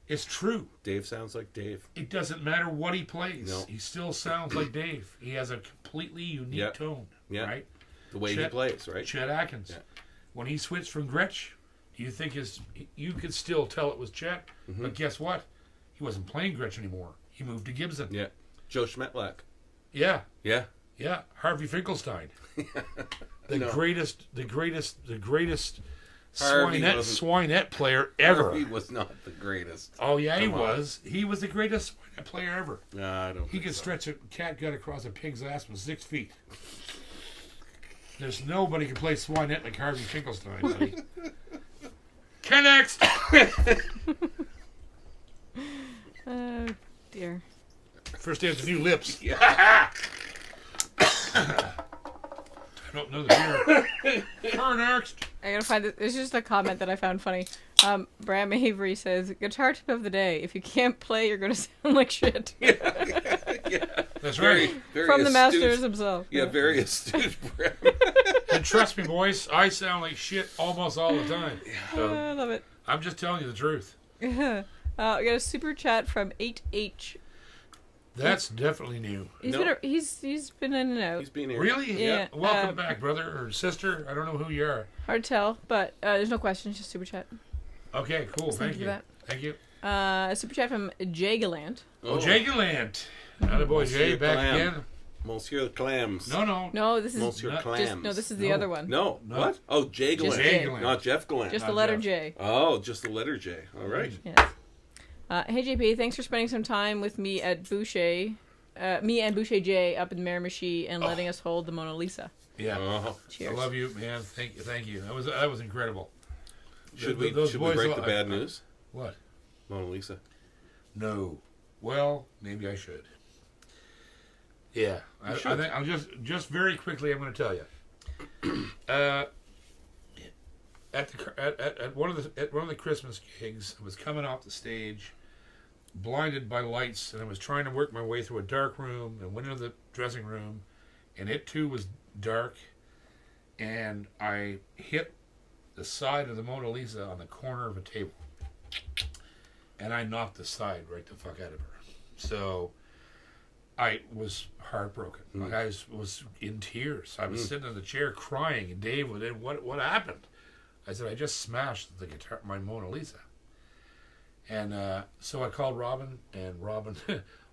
It's true. Dave sounds like Dave. It doesn't matter what he plays. No. He still sounds like Dave. He has a completely unique tone. Yeah. Right? The way he plays, right? Chet Atkins. Yeah. When he switched from Gretsch, do you think you could still tell it was Chet? But guess what? He wasn't playing Gretsch anymore. He moved to Gibson. Yeah. Joe Schmetlak. Yeah. Yeah. Yeah. Harvey Finkelstein. The greatest Swinette player ever. He was not the greatest. Oh yeah, he Come on. was. He was the greatest Swinette player ever. I don't. He think could so. stretch a cat gut across a pig's ass with 6 feet. There's nobody can play Swinette like Harvey Finkelstein, buddy. Next. Oh, dear. First day of the new lips. I don't know the beer. Next. I gotta find it. It's just a comment that I found funny. Bram Avery says, guitar tip of the day. If you can't play, you're gonna sound like shit. Yeah. That's Very, right. very From the astute. masters himself. Yeah, very astute. Bram. And trust me, boys, I sound like shit almost all the time. So I love it. I'm just telling you the truth. We got a super chat from 8H. That's definitely new. He's been in and out. He's being here. Really? Yeah. Welcome back, brother or sister. I don't know who you are. Hard to tell, but there's no questions. Just super chat. Okay, cool. Thank Thank you you. for that. Thank you. A super chat from Jay Gallant. Oh, Jay Gallant. Attaboy Jay, Monsieur back Clam. again. Monsieur Clams. No. No, this is Monsieur not- Clams. this is the No. other one. No. No. What? Oh, Jay Just Gallant. Jay Gallant. Not Jeff Gallant. Just Not the letter Jeff. J. Oh, just the letter J. All right. Yes. Hey JP, thanks for spending some time with me at Boucher, me and Boucher J up in Miramichi, and letting us hold the Mona Lisa. Yeah. Uh-huh. Cheers. I love you, man. Thank you. That was incredible. Should Those we boys break the are- bad news? What? Mona Lisa. No. Well, maybe I should. Yeah, I should. think I'll just very quickly. I'm going to tell you. At one of the Christmas gigs, I was coming off the stage, blinded by lights, and I was trying to work my way through a dark room and went into the dressing room, and it too was dark, and I hit the side of the Mona Lisa on the corner of a table, and I knocked the side right the fuck out of her. So I was heartbroken. Like I was in tears. I was sitting in the chair crying, and Dave was in. What happened? I said, I just smashed the guitar, my Mona Lisa. And so I called Robin, and Robin,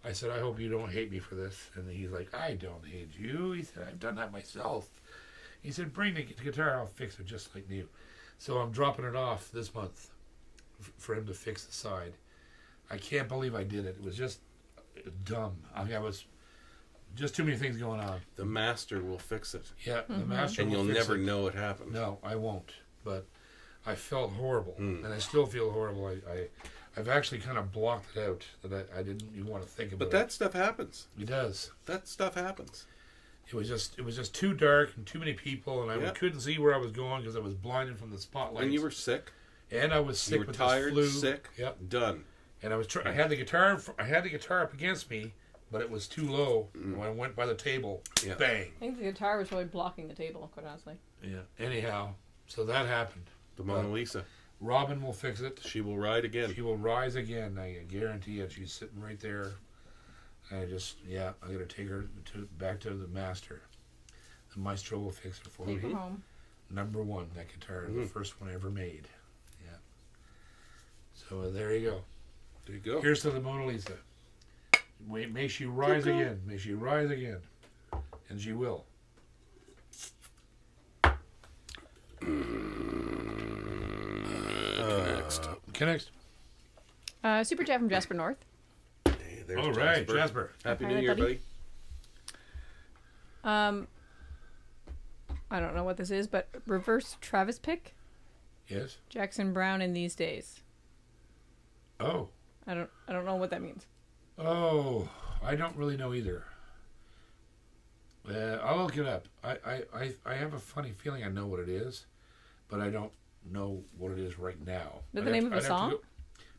I said, I hope you don't hate me for this. And he's like, I don't hate you. He said, I've done that myself. He said, bring the guitar, I'll fix it just like new. So I'm dropping it off this month for him to fix the side. I can't believe I did it. It was just dumb. I mean, I was just too many things going on. The master will fix it. Yeah, the master And will you'll fix never it. know it happened. No, I won't. But I felt horrible, and I still feel horrible. I've actually kind of blocked it out that I didn't even want to think about But it. that stuff happens. It does. That stuff happens. It was just too dark and too many people, and I Yeah. couldn't see where I was going because I was blinded from the spotlights. And you were sick. And I was sick You were with tired, this flu. sick. Yep. Done. And I had the guitar. I had the guitar up against me, but it was too low. And when I went by the table, Yeah. bang. I think the guitar was really blocking the table, quite honestly. Yeah. Anyhow, so that happened. The Mona Lisa. Robin will fix it. She will ride again. She will rise again. I guarantee it. She's sitting right there. I gotta take her back to the master. The maestro will fix it for me. Home. Number one, that guitar, the first one I ever made. Yeah. So there you go. There you go. Here's to the Mona Lisa. May she rise again. May she rise again. And she will. Next. Super chat from Jasper North. Hey, there's All right, Jasper. Happy Hi, New Year, buddy. buddy. I don't know what this is, but reverse Travis pick Yes. Jackson Brown in these days. Oh. I don't know what that means. Oh, I don't really know either. I'll look it up. I have a funny feeling I know what it is, but I don't know what it is right now. Is that the name of a song?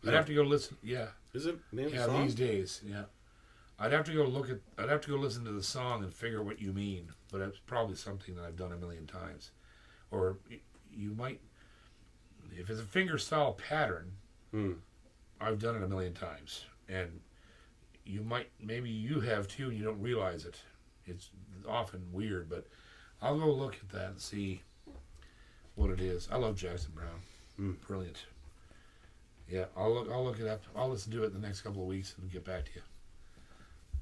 I'd have to go listen. Yeah. Is it name of Yeah, the song? these days. Yeah. I'd have to go listen to the song and figure what you mean, but it's probably something that I've done a million times. Or you might, if it's a fingerstyle pattern, I've done it a million times. And maybe you have too and you don't realize it. It's often weird, but I'll go look at that and see what it is. I love Jackson Brown. Brilliant. Yeah, I'll look it up. I'll listen to it in the next couple of weeks and get back to you.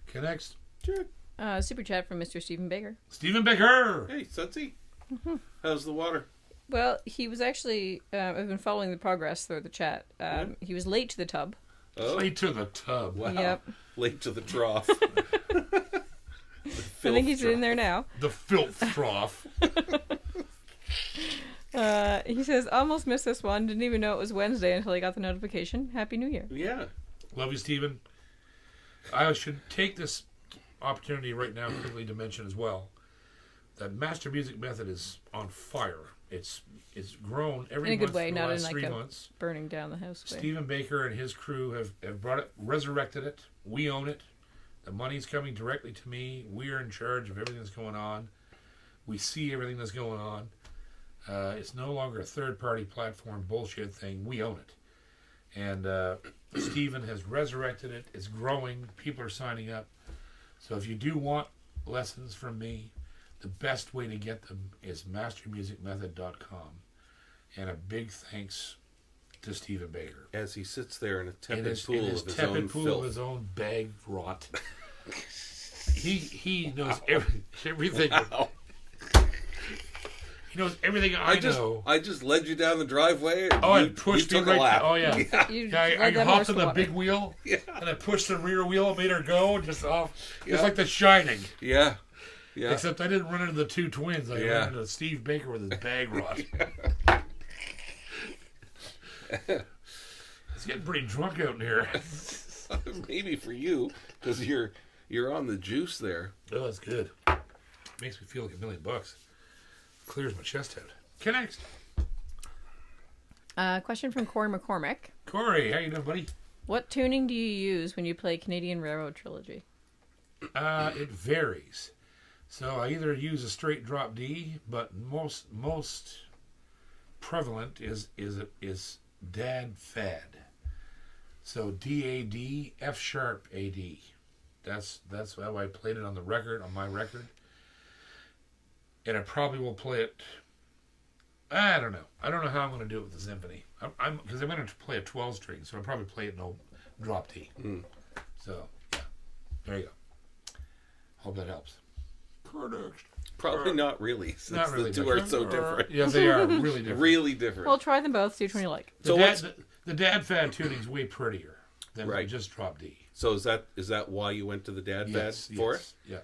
Okay, next. Sure. Super chat from Mr. Stephen Baker. Stephen Baker! Hey, Sutsy. How's the water? Well, he was actually. I've been following the progress through the chat. He was late to the tub. Oh, Late to the tub. wow. Yep. Late to the trough. I think he's in there now. The filth trough. He says, almost missed this one. Didn't even know it was Wednesday until he got the notification. Happy New Year. Yeah. Love you, Stephen. I should take this opportunity right now quickly to mention as well that Master Music Method is on fire. It's grown every In a good month way, for the not in last like 3 a months. burning down the house way. Stephen Baker and his crew have brought it, resurrected it. We own it. The money's coming directly to me. We are in charge of everything that's going on. We see everything that's going on. It's no longer a third-party platform bullshit thing. We own it. And Stephen has resurrected it. It's growing. People are signing up. So if you do want lessons from me, the best way to get them is mastermusicmethod.com. And a big thanks to Stephen Baker. As he sits there in a In tepid his pool of his tepid own pool filth. of his own bag rot. He knows everything. Wow. He knows everything I know. I just led you down the driveway. And Oh, you, and pushed you me took a right. lap. Oh yeah. You Yeah, I led that hopped horse on to the water. big wheel, Yeah. and I pushed the rear wheel, made her go, just off. It's Yeah. like The Shining, Yeah. Yeah. except I didn't run into the two twins. I Yeah. ran into Steve Baker with his bag rot. It's getting pretty drunk out in here. Maybe for you, because you're on the juice there. Oh, that's good. Makes me feel like $1,000,000. Clears my chest out. Okay, next. Question from Corey McCormick. Corey, how you doing, buddy? What tuning do you use when you play Canadian Railroad Trilogy? It varies. So I either use a straight drop D, but most prevalent is Dad Fad. So DAD, F sharp AD. That's how I played it on the record, on my record. And I probably will play it. I don't know. I don't know how I'm going to do it with the symphony. Because I'm going to play a 12 string, so I'll probably play it in a drop D. So yeah, there you go. Hope that helps. Next. Probably not really, since Not really. the two are so different. Yeah, they are really different. Really different. Well, try them both, see which one you like. The, So the Dad Fad tuning's way prettier than Right. just drop D. So is that why you went to the Dad Fad for it? Yeah.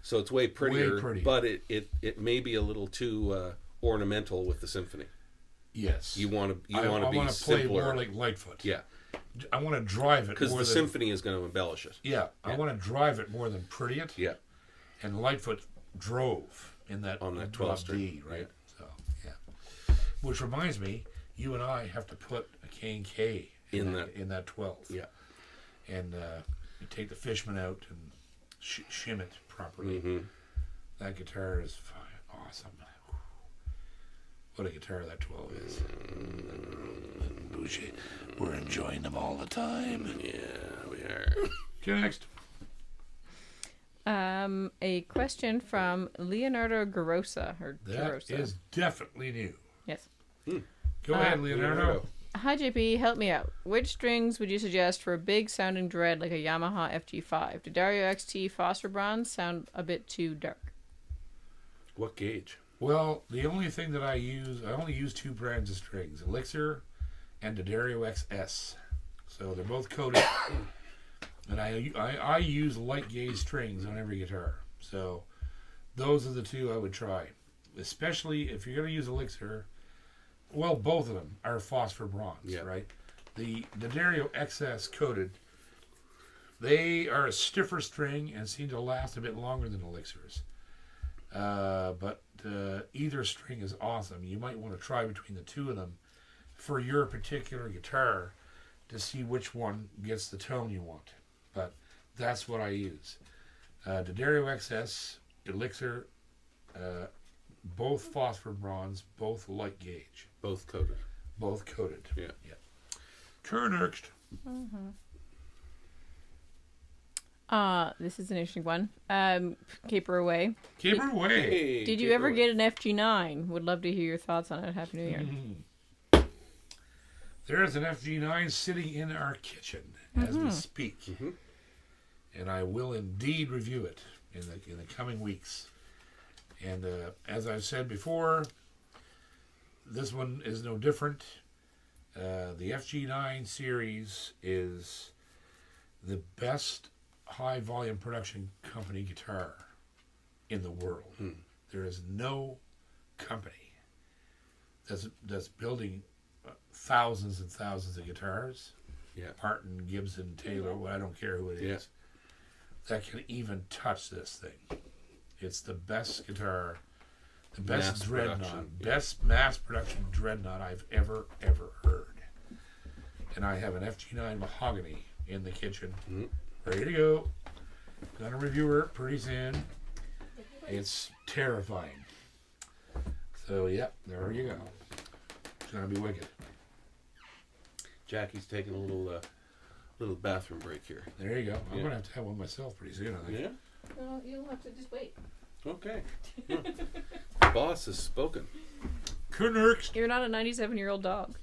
So it's way prettier, Way prettier. but it may be a little too ornamental with the symphony. Yes. You want to I be want to play simpler. more like Lightfoot. Yeah, I want to drive it because more the than symphony is going to embellish it. Yeah, I want to drive it more than pretty it. Yeah, And Lightfoot drove in that on that drop 12 string. D, right? So yeah. Which reminds me, you and I have to put a K and K in that 12. Yeah. And you take the Fishman out and shim it properly. Mm-hmm. That guitar is awesome. What a guitar that 12 is. Boucher, we're enjoying them all the time. Yeah, we are. Okay, next. A question from Leonardo Garosa. That is definitely new. Yes. Go ahead, Leonardo. Hi, JP. Help me out. Which strings would you suggest for a big sounding dread like a Yamaha FG5? Do Dario XT phosphor bronze sound a bit too dark? What gauge? Well, the only thing that I only use two brands of strings, Elixir and Dario XS. So they're both coated. And I use light gauge strings on every guitar. So those are the two I would try. Especially if you're going to use Elixir. Well, both of them are phosphor bronze, right? The Dario XS coated, they are a stiffer string and seem to last a bit longer than Elixirs. But either string is awesome. You might want to try between the two of them for your particular guitar to see which one gets the tone you want. But that's what I use. The Dario XS, Elixir, both phosphor bronze, both light gauge. Both coated. Both coated. Yeah. Next. This is an interesting one. Caper Away. Caper away. Hey, Did you ever get an FG9? Would love to hear your thoughts on it. Happy New Year. There's an FG9 sitting in our kitchen as we speak. And I will indeed review it in the coming weeks. And as I've said before, this one is no different. The FG9 series is the best high volume production company guitar in the world. There is no company that's building thousands and thousands of guitars. Yeah. Parton, Gibson, Taylor, well, I don't care who it is, that can even touch this thing. It's the best guitar, the best Mass dreadnought, production, best mass production dreadnought I've ever heard. And I have an FG9 mahogany in the kitchen, ready to go. Gonna review her pretty soon. It's terrifying. So, yeah, there you go. It's gonna be wicked. Jackie's taking a little bathroom break here. There you go. I'm gonna have to have one myself pretty soon, I think. Yeah? Well, you'll have to just wait. Okay. The boss has spoken. You're You're not a 97-year-old dog.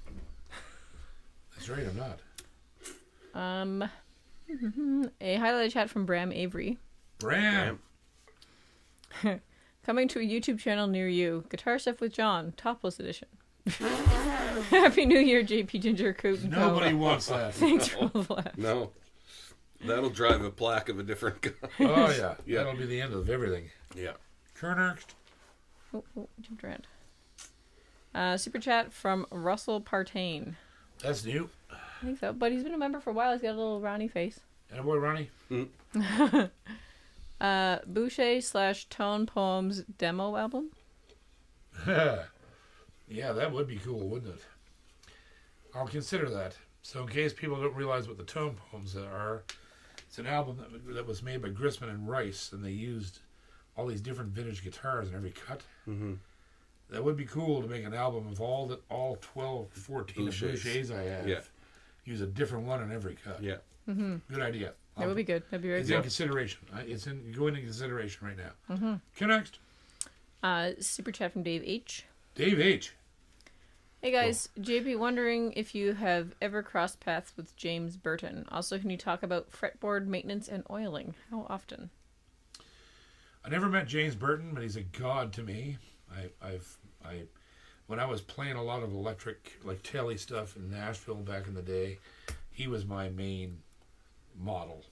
That's right, I'm not. A highlighted chat from Bram Avery. Bram! Coming to a YouTube channel near you. Guitar Stuff with John, topless edition. Happy New Year, JP Ginger Coot and Co. Nobody wants that. Thanks for all the laughs. No. That'll drive a plaque of a different guy. Oh, yeah. Yeah. That'll be the end of everything. Yeah. Kernerst. Oh, jumped around. Super chat from Russell Partain. That's new. I think so, but he's been a member for a while. He's got a little Ronnie face. And boy, Ronnie. Boucher / Tone Poems demo album. Yeah, that would be cool, wouldn't it? I'll consider that. So in case people don't realize what the Tone Poems are, it's an album that was made by Grisman and Rice, and they used all these different vintage guitars in every cut. Mm-hmm. That would be cool to make an album of all 12, 14 Bouchers I have. Yeah. Use a different one in every cut. Yeah. Mm-hmm. Good idea. That would be good. That'd be very It's good. in consideration. It's going into consideration right now. Mm-hmm. Okay, next. Super chat from Dave H. Dave H. Hey guys, JP wondering if you have ever crossed paths with James Burton. Also, can you talk about fretboard maintenance and oiling? How often? I never met James Burton, but he's a god to me. When I was playing a lot of electric, like Telly stuff in Nashville back in the day, he was my main model.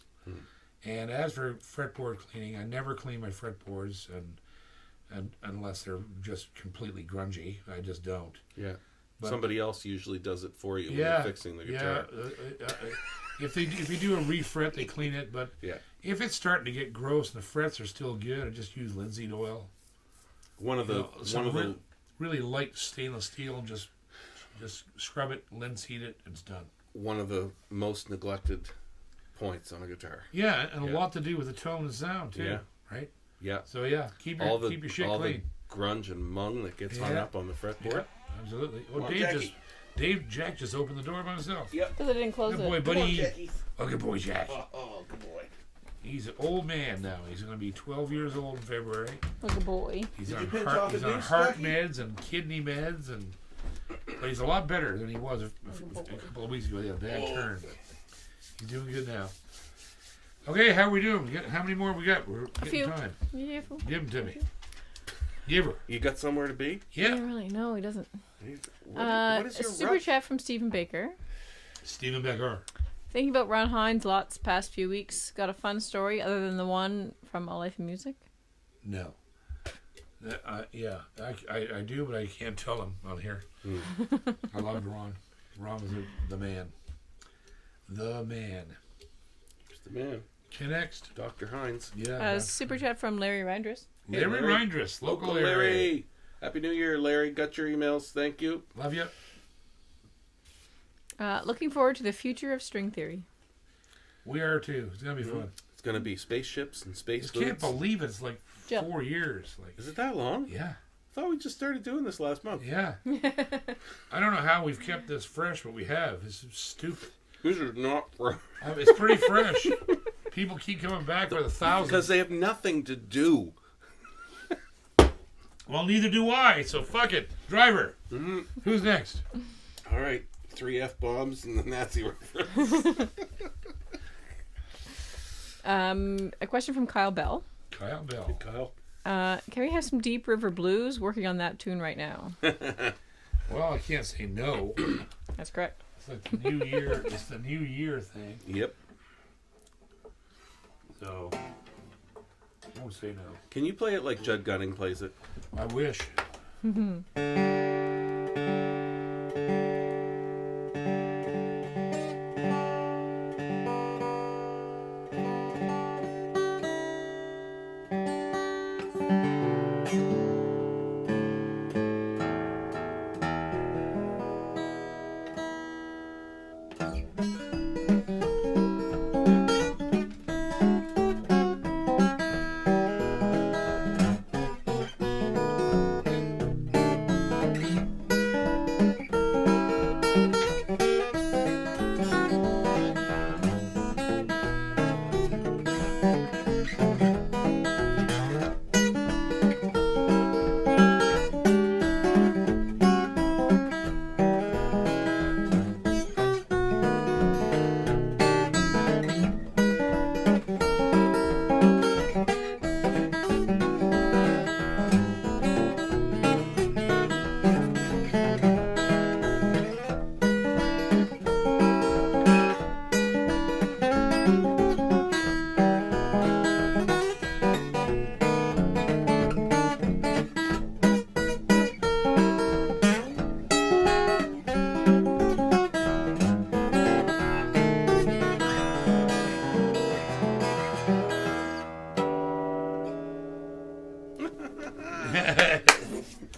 And as for fretboard cleaning, I never clean my fretboards, and unless they're just completely grungy, I just don't. Yeah. But somebody else usually does it for you when you're fixing the guitar. If you do a refret, they clean it. But Yeah. if it's starting to get gross and the frets are still good, I just use linseed oil. One of the Really light stainless steel, and just scrub it, linseed it, and it's done. one of the most neglected points on a guitar. Yeah, and a lot to do with the tone and sound too. Yeah. Right. Yeah. So yeah, keep your shit all clean. the grunge and mung that gets hung up on the fretboard. Yeah, absolutely. Oh, Come on, Jack just opened the door by himself. Yep. Because I didn't close Good it. boy, buddy. Come on, Jackie. Oh, good boy, Jack. Oh, good boy. He's an old man now. He's going to be 12 years old in February. Like a boy. He's on heart meds and kidney meds, but he's a lot better than he was a couple of weeks ago. He had a bad turn, but he's doing good now. Okay, how are we doing? How many more we got? We're getting few. time. Yeah, Give them to me. Give her. You got somewhere to be? Yeah. really. No, he doesn't. What is A your super rush? chat from Stephen Baker. Stephen Becker. Thinking about Ron Hines lots past few weeks. Got a fun story other than the one from A Life of Music? No. Yeah, I do, but I can't tell him on here. I loved Ron. Ron was the man. The man. Just the man. Next. Dr. Hines. Yeah. Super chat from Larry Reindress. Larry Reindress, local Larry. Larry. Happy New Year, Larry. Got your emails. Thank you. Love you. Looking forward to the future of string theory. We are too. It's gonna be fun. It's going to be spaceships and space I can't foods. believe it's like Yep. 4 years. Like, Is it that long? yeah, I thought we just started doing this last month. yeah. I don't know how we've kept this fresh, but we have. This is stupid. This is not It's pretty fresh. People keep coming back by the thousands. because they have nothing to do. Well, neither do I. So fuck it, driver. Mm-hmm. Who's next? All right, 3 F-bombs and the Nazi reference. A question from Kyle Bell. Kyle Bell. Kyle. Can we have some Deep River Blues? Working on that tune right now. Well, I can't say no. That's correct. It's like the new year. It's the new year thing. Yep. So, I won't say no. Can you play it like Judd Gunning plays it? I wish.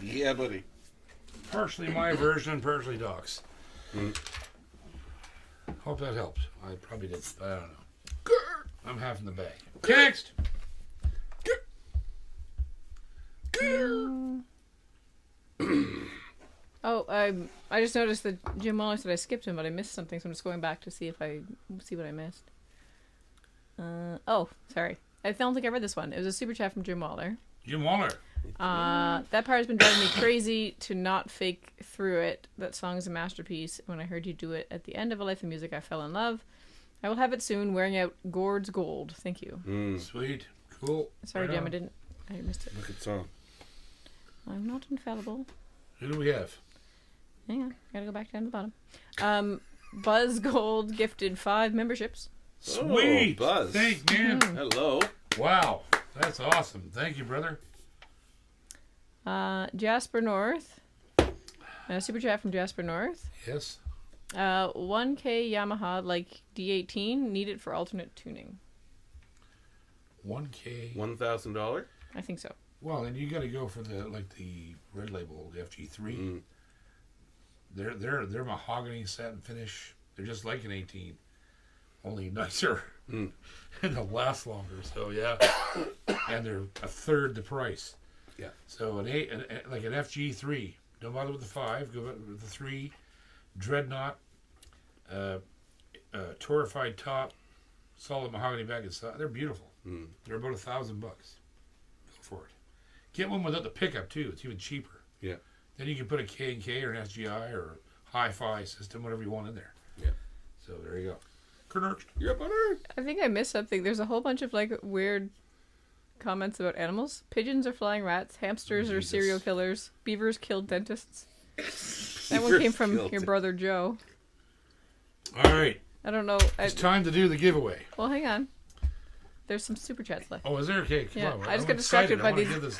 Yeah, buddy. Partially my version, partially Doc's. Hope that helped. I probably did. I don't know. I'm half in the bag. Next. Oh, I just noticed that Jim Waller said I skipped him, but I missed something, so I'm just going back to see what I missed. Oh, sorry. I don't think I read this one. It was a super chat from Jim Waller. Jim Waller. That part has been driving me crazy to not fake through it. That song is a masterpiece. When I heard you do it at the end of A Life of Music, I fell in love. I will have it soon, wearing out Gord's Gold. Thank you. Sweet. Cool. Sorry, Right Jim, on. I missed it. Look at song. I'm not infallible. Who do we have? Hang on, gotta go back down to the bottom. Buzz Gold gifted 5 memberships. Sweet. Oh, Buzz. Thanks, man. Hello. Wow. That's awesome. Thank you, brother. Jasper North. Super chat from Jasper North. Yes. 1K Yamaha like D18 needed for alternate tuning. 1K. $1,000. I think so. Well, and you got to go for the red label, the FG3. They're mahogany satin finish. They're just like an 18, only nicer, and they'll last longer. So yeah, and they're a third the price. Yeah. So like an FG3. Don't bother with the 5. Go with the 3. Dreadnought, torrified top, solid mahogany back inside. They're beautiful. They're about $1,000. Go for it. Get one without the pickup too. It's even cheaper. Yeah. Then you can put a K&K or an SGI or hi-fi system, whatever you want in there. Yeah. So there you go. Knurched. You're up on her. I think I missed something. There's a whole bunch of like weird comments about animals. Pigeons are flying rats. Hamsters are Jesus. serial killers. Beavers killed dentists. That one came from Killed your it. brother Joe. All right. I don't know. It's time to do the giveaway. Well, hang on. There's some super chats left. Oh, is there? Okay, come Yeah, on. I just I'm got distracted excited. by I wanna these- give this.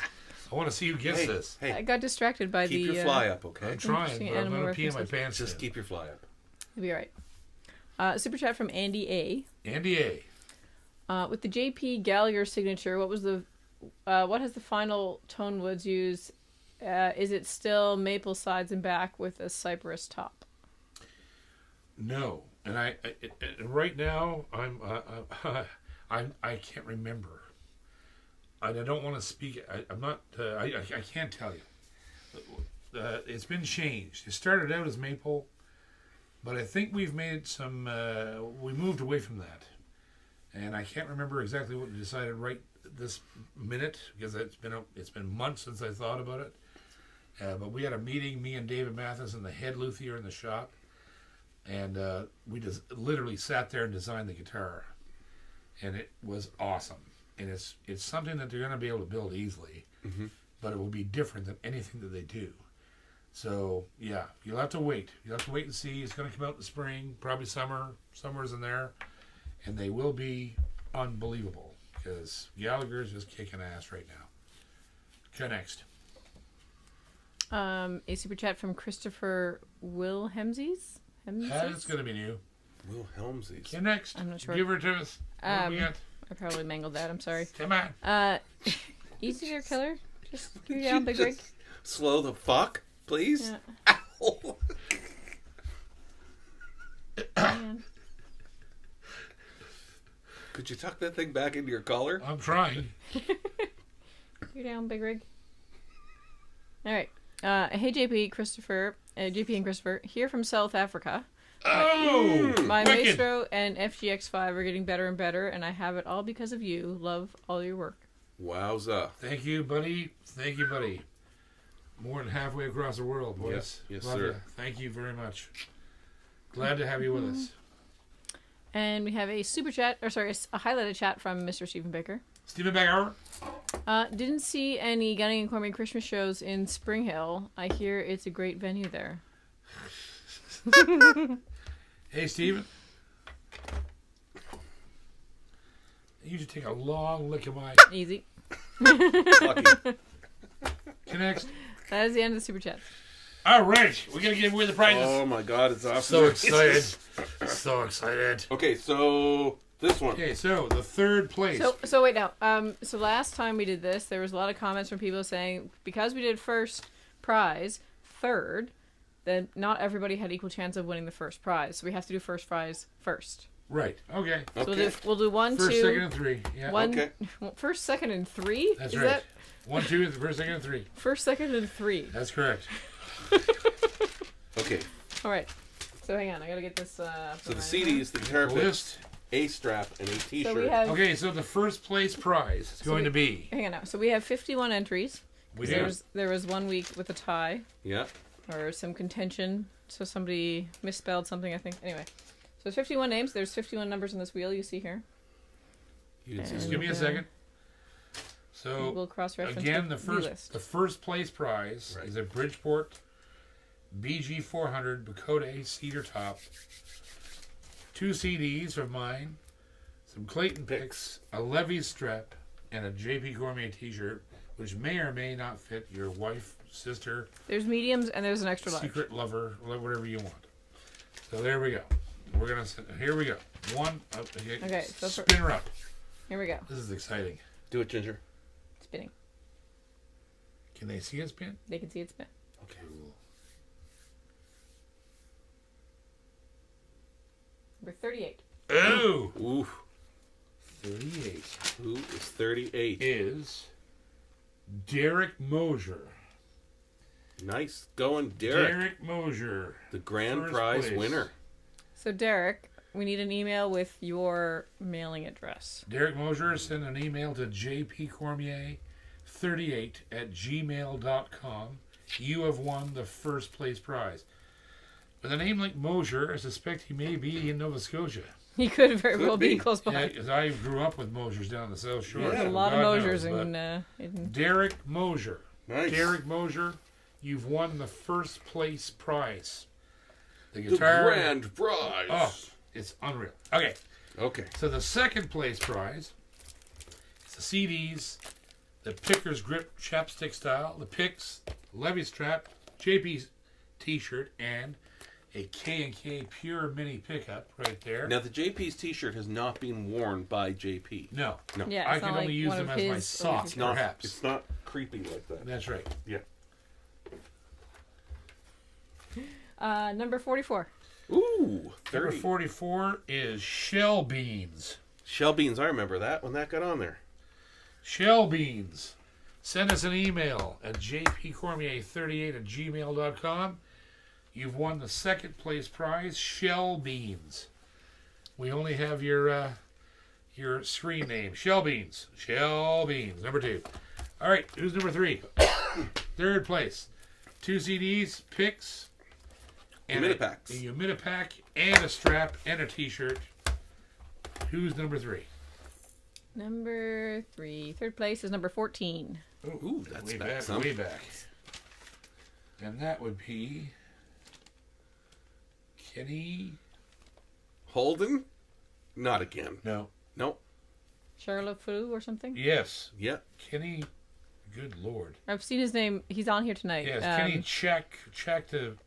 I want to see who gets this. I Hey, got distracted by keep the your fly up, okay? I'm trying, interesting but I'm animal going to pee in my references. pants. Just then. keep your fly up. You'll be alright. Super chat from Andy A. Andy A. With the JP Gallagher signature, what has the final tone woods used? Is it still maple sides and back with a cypress top? No, and I right now I can't remember. I don't want to speak. I'm not. I can't tell you. It's been changed. It started out as maple, but I think we've made some. We moved away from that, and I can't remember exactly what we decided right this minute because it's been months since I thought about it. But we had a meeting, me and David Mathis and the head luthier in the shop, and we just literally sat there and designed the guitar, and it was awesome. And it's something that they're going to be able to build easily, but it will be different than anything that they do. So, yeah, you'll have to wait. You'll have to wait and see. It's going to come out in the spring, probably summer. Summer's in there. And they will be unbelievable because Gallagher's just kicking ass right now. Okay, next. A super chat from Christopher Wilhelmsies. That's going to be new. Will Helmsies. Okay, next. I'm not sure. Give her to us. What do we got? I probably mangled that. I'm sorry. Come on. Easy there, killer. Just you down, big rig. Slow the fuck, please. Yeah. Ow. Man. Could you tuck that thing back into your collar? I'm trying. You down, big rig. All right. Hey, JP, Christopher. JP and Christopher here from South Africa. Oh, My wicked. Maestro and FGX5 are getting better and better, and I have it all because of you. Love all your work. Wowza. Thank you, buddy. Thank you, buddy. More than halfway across the world, boys. Yes, Love sir. ya. Thank you very much. Glad to have you with us. And we have a super chat, or sorry, a highlighted chat from Mr. Stephen Baker. Stephen Baker. Didn't see any Gunning and Cormier Christmas shows in Spring Hill. I hear it's a great venue there. Hey, Stephen. You should take a long look at my Easy. Lucky. connects. That is the end of the super chat. All right, we gotta give away the prizes. Oh my god, it's off. So excited. So excited. Okay, so this one. Okay, so the third place. So wait now. So last time we did this, there was a lot of comments from people saying because we did first prize, third, then not everybody had equal chance of winning the first prize. So we have to do first prize first. Right. Okay. So Okay. we'll do one, First, two, second, and three. Yeah. one. Okay. First, second, and three. That's Is right. that 1, 2, first, second, and three. first, second, and three? That's correct. Okay, All right. So hang on, I gotta get this. so the CDs, the guitar pick, List. a strap, and a t-shirt. So we have. Okay, so the first place prize is going to be. Hang on now. So we have 51 entries. We Yeah. do. There was 1 week with a tie Yeah. or some contention. So somebody misspelled something, I think. Anyway, so there's 51 names. There's 51 numbers on this wheel you see here. You can see Just And, give me a second. So we'll cross-reference again, the the list. first place prize Right. is a Bridgeport BG 400 Bacote cedar top, 2 CDs of mine, some Clayton picks, a Levy strap, and a JP Cormier T-shirt, which may or may not fit your wife, sister, There's mediums and there's an extra large. secret lover, whatever you want. So there we go. We're gonna. Here we go. One. Okay, so spin her up. Here we go. This is exciting. Do it, Ginger. Spinning. Can they see it spin? They can see it spin. Okay. Number 38. Oh, Ooh. 38 Who is 38? is Derek Mosier. Nice going, Derek. Derek Mosier. The grand First prize place. winner. So Derek, we need an email with your mailing address. Derek Mosier sent an email to jpcormier38@gmail.com. You have won the first place prize. With a name like Mosier, I suspect he may be in Nova Scotia. He could very Could well be be. close by. Yeah, 'cause I grew up with Mosiers down the South Shore. Yeah. There's so a lot of God Mosiers knows, in Derek Mosier. Nice. Derek Mosier, you've won the first place prize. The The guitar. grand prize. Oh, it's unreal. Okay, Okay. so the second place prize is the CDs, the Picker's Grip chapstick style, the picks, Levy strap, JP's T-shirt, and a K&K Pure Mini pickup right there. Now, the JP's t-shirt has not been worn by JP. No, No. Yeah, I it's can not only like use one them of as my his socks, It's not, perhaps. it's not creepy like that. That's right. Yeah. Number 44. Ooh, Number 30. 44 is Shell Beans. Shell beans, I remember that when that got on there. Shell Beans. Send us an email at jpcormier38@gmail.com. You've won the second place prize, Shell Beans. We only have your screen name, Shell Beans. Shell Beans, number 2. All right, who's number 3? Third place, 2 CDs, picks, and Humidipacks. a humidipack, and a strap, and a T-shirt. Who's number 3? Number 3. Third place is number 14. Ooh, that's way back back, some. way back. And that would be Kenny. Holden? Not again. No. Nope. Charlotte Flew or something? Yes. Yeah. Kenny. Good Lord. I've seen his name. He's on here tonight. Yes, Kenny check to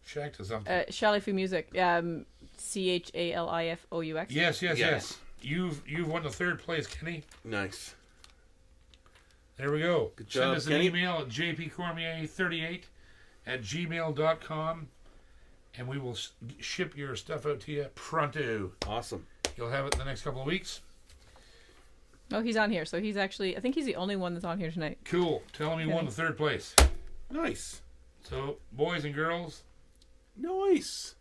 something. Shalifu Music. CHALIFOUX. Yes. You've won the third place, Kenny. Nice. There we go. Good Send job, us an Kenny. email at jpcormier38@gmail.com, and we will ship your stuff out to you pronto. Awesome. You'll have it in the next couple of weeks. Oh, he's on here. So he's actually, I think he's the only one that's on here tonight. Cool. Tell him you won the third place. Nice. So, boys and girls, Nice.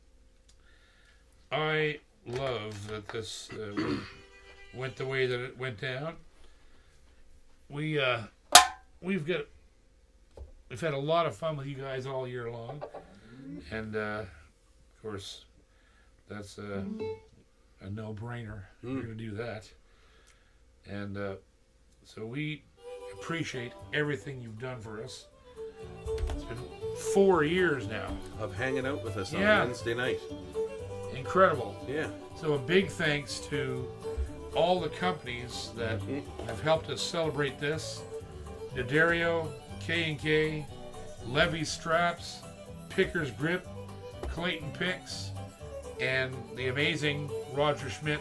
I love that this went the way that it went down. We've had a lot of fun with you guys all year long, and of course, that's a no-brainer. We're going to do that, and so we appreciate everything you've done for us. It's been 4 years now. Of hanging out with us on Yeah. Wednesday night. Incredible. Yeah. So a big thanks to all the companies that have helped us celebrate this. D'Addario, K&K, Levy Straps, Picker's Grip, Clayton Picks, and the amazing Roger Schmidt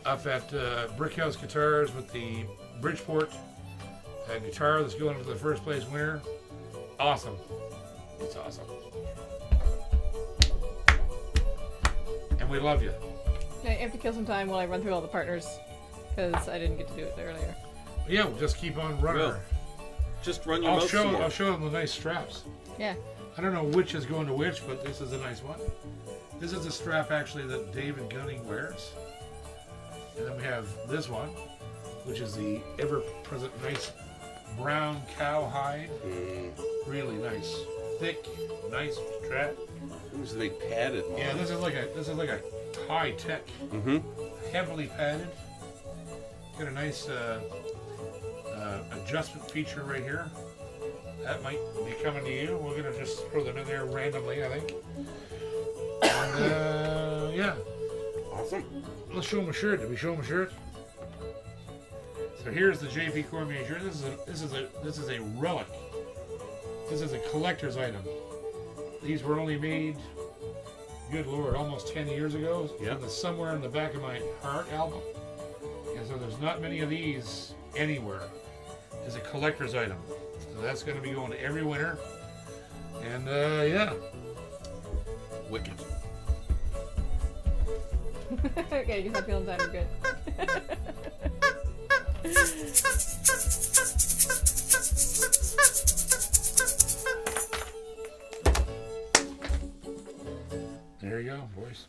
up at Brickhouse Guitars with the Bridgeport guitar that's going for the first place winner. Awesome. It's awesome. And we love you. I have to kill some time while I run through all the partners because I didn't get to do it earlier. Yeah, we'll just keep on running. Well, just run your mouth some more. I'll show them the nice straps. Yeah. I don't know which is going to which, but this is a nice one. This is a strap actually that David Gunning wears. And then we have this one, which is the ever-present nice brown cowhide. Really nice. Thick, nice strap. Who's they padded? One. Yeah, this is like a high-tech, heavily padded. Got a nice adjustment feature right here. That might be coming to you. We're gonna just throw them in there randomly, I think. And yeah, Awesome. let's show them a shirt. Did we show them a shirt? So here's the JP Cormier shirt. This is a relic. This is a collector's item. These were only made, good Lord, almost 10 years ago. Yeah. From the Somewhere in the Back of My Heart album. And so there's not many of these anywhere. It's a collector's item. So that's going to be going to every winner. And yeah. Wicked. Okay, I guess I'm feeling time. We're good. There you go, boys.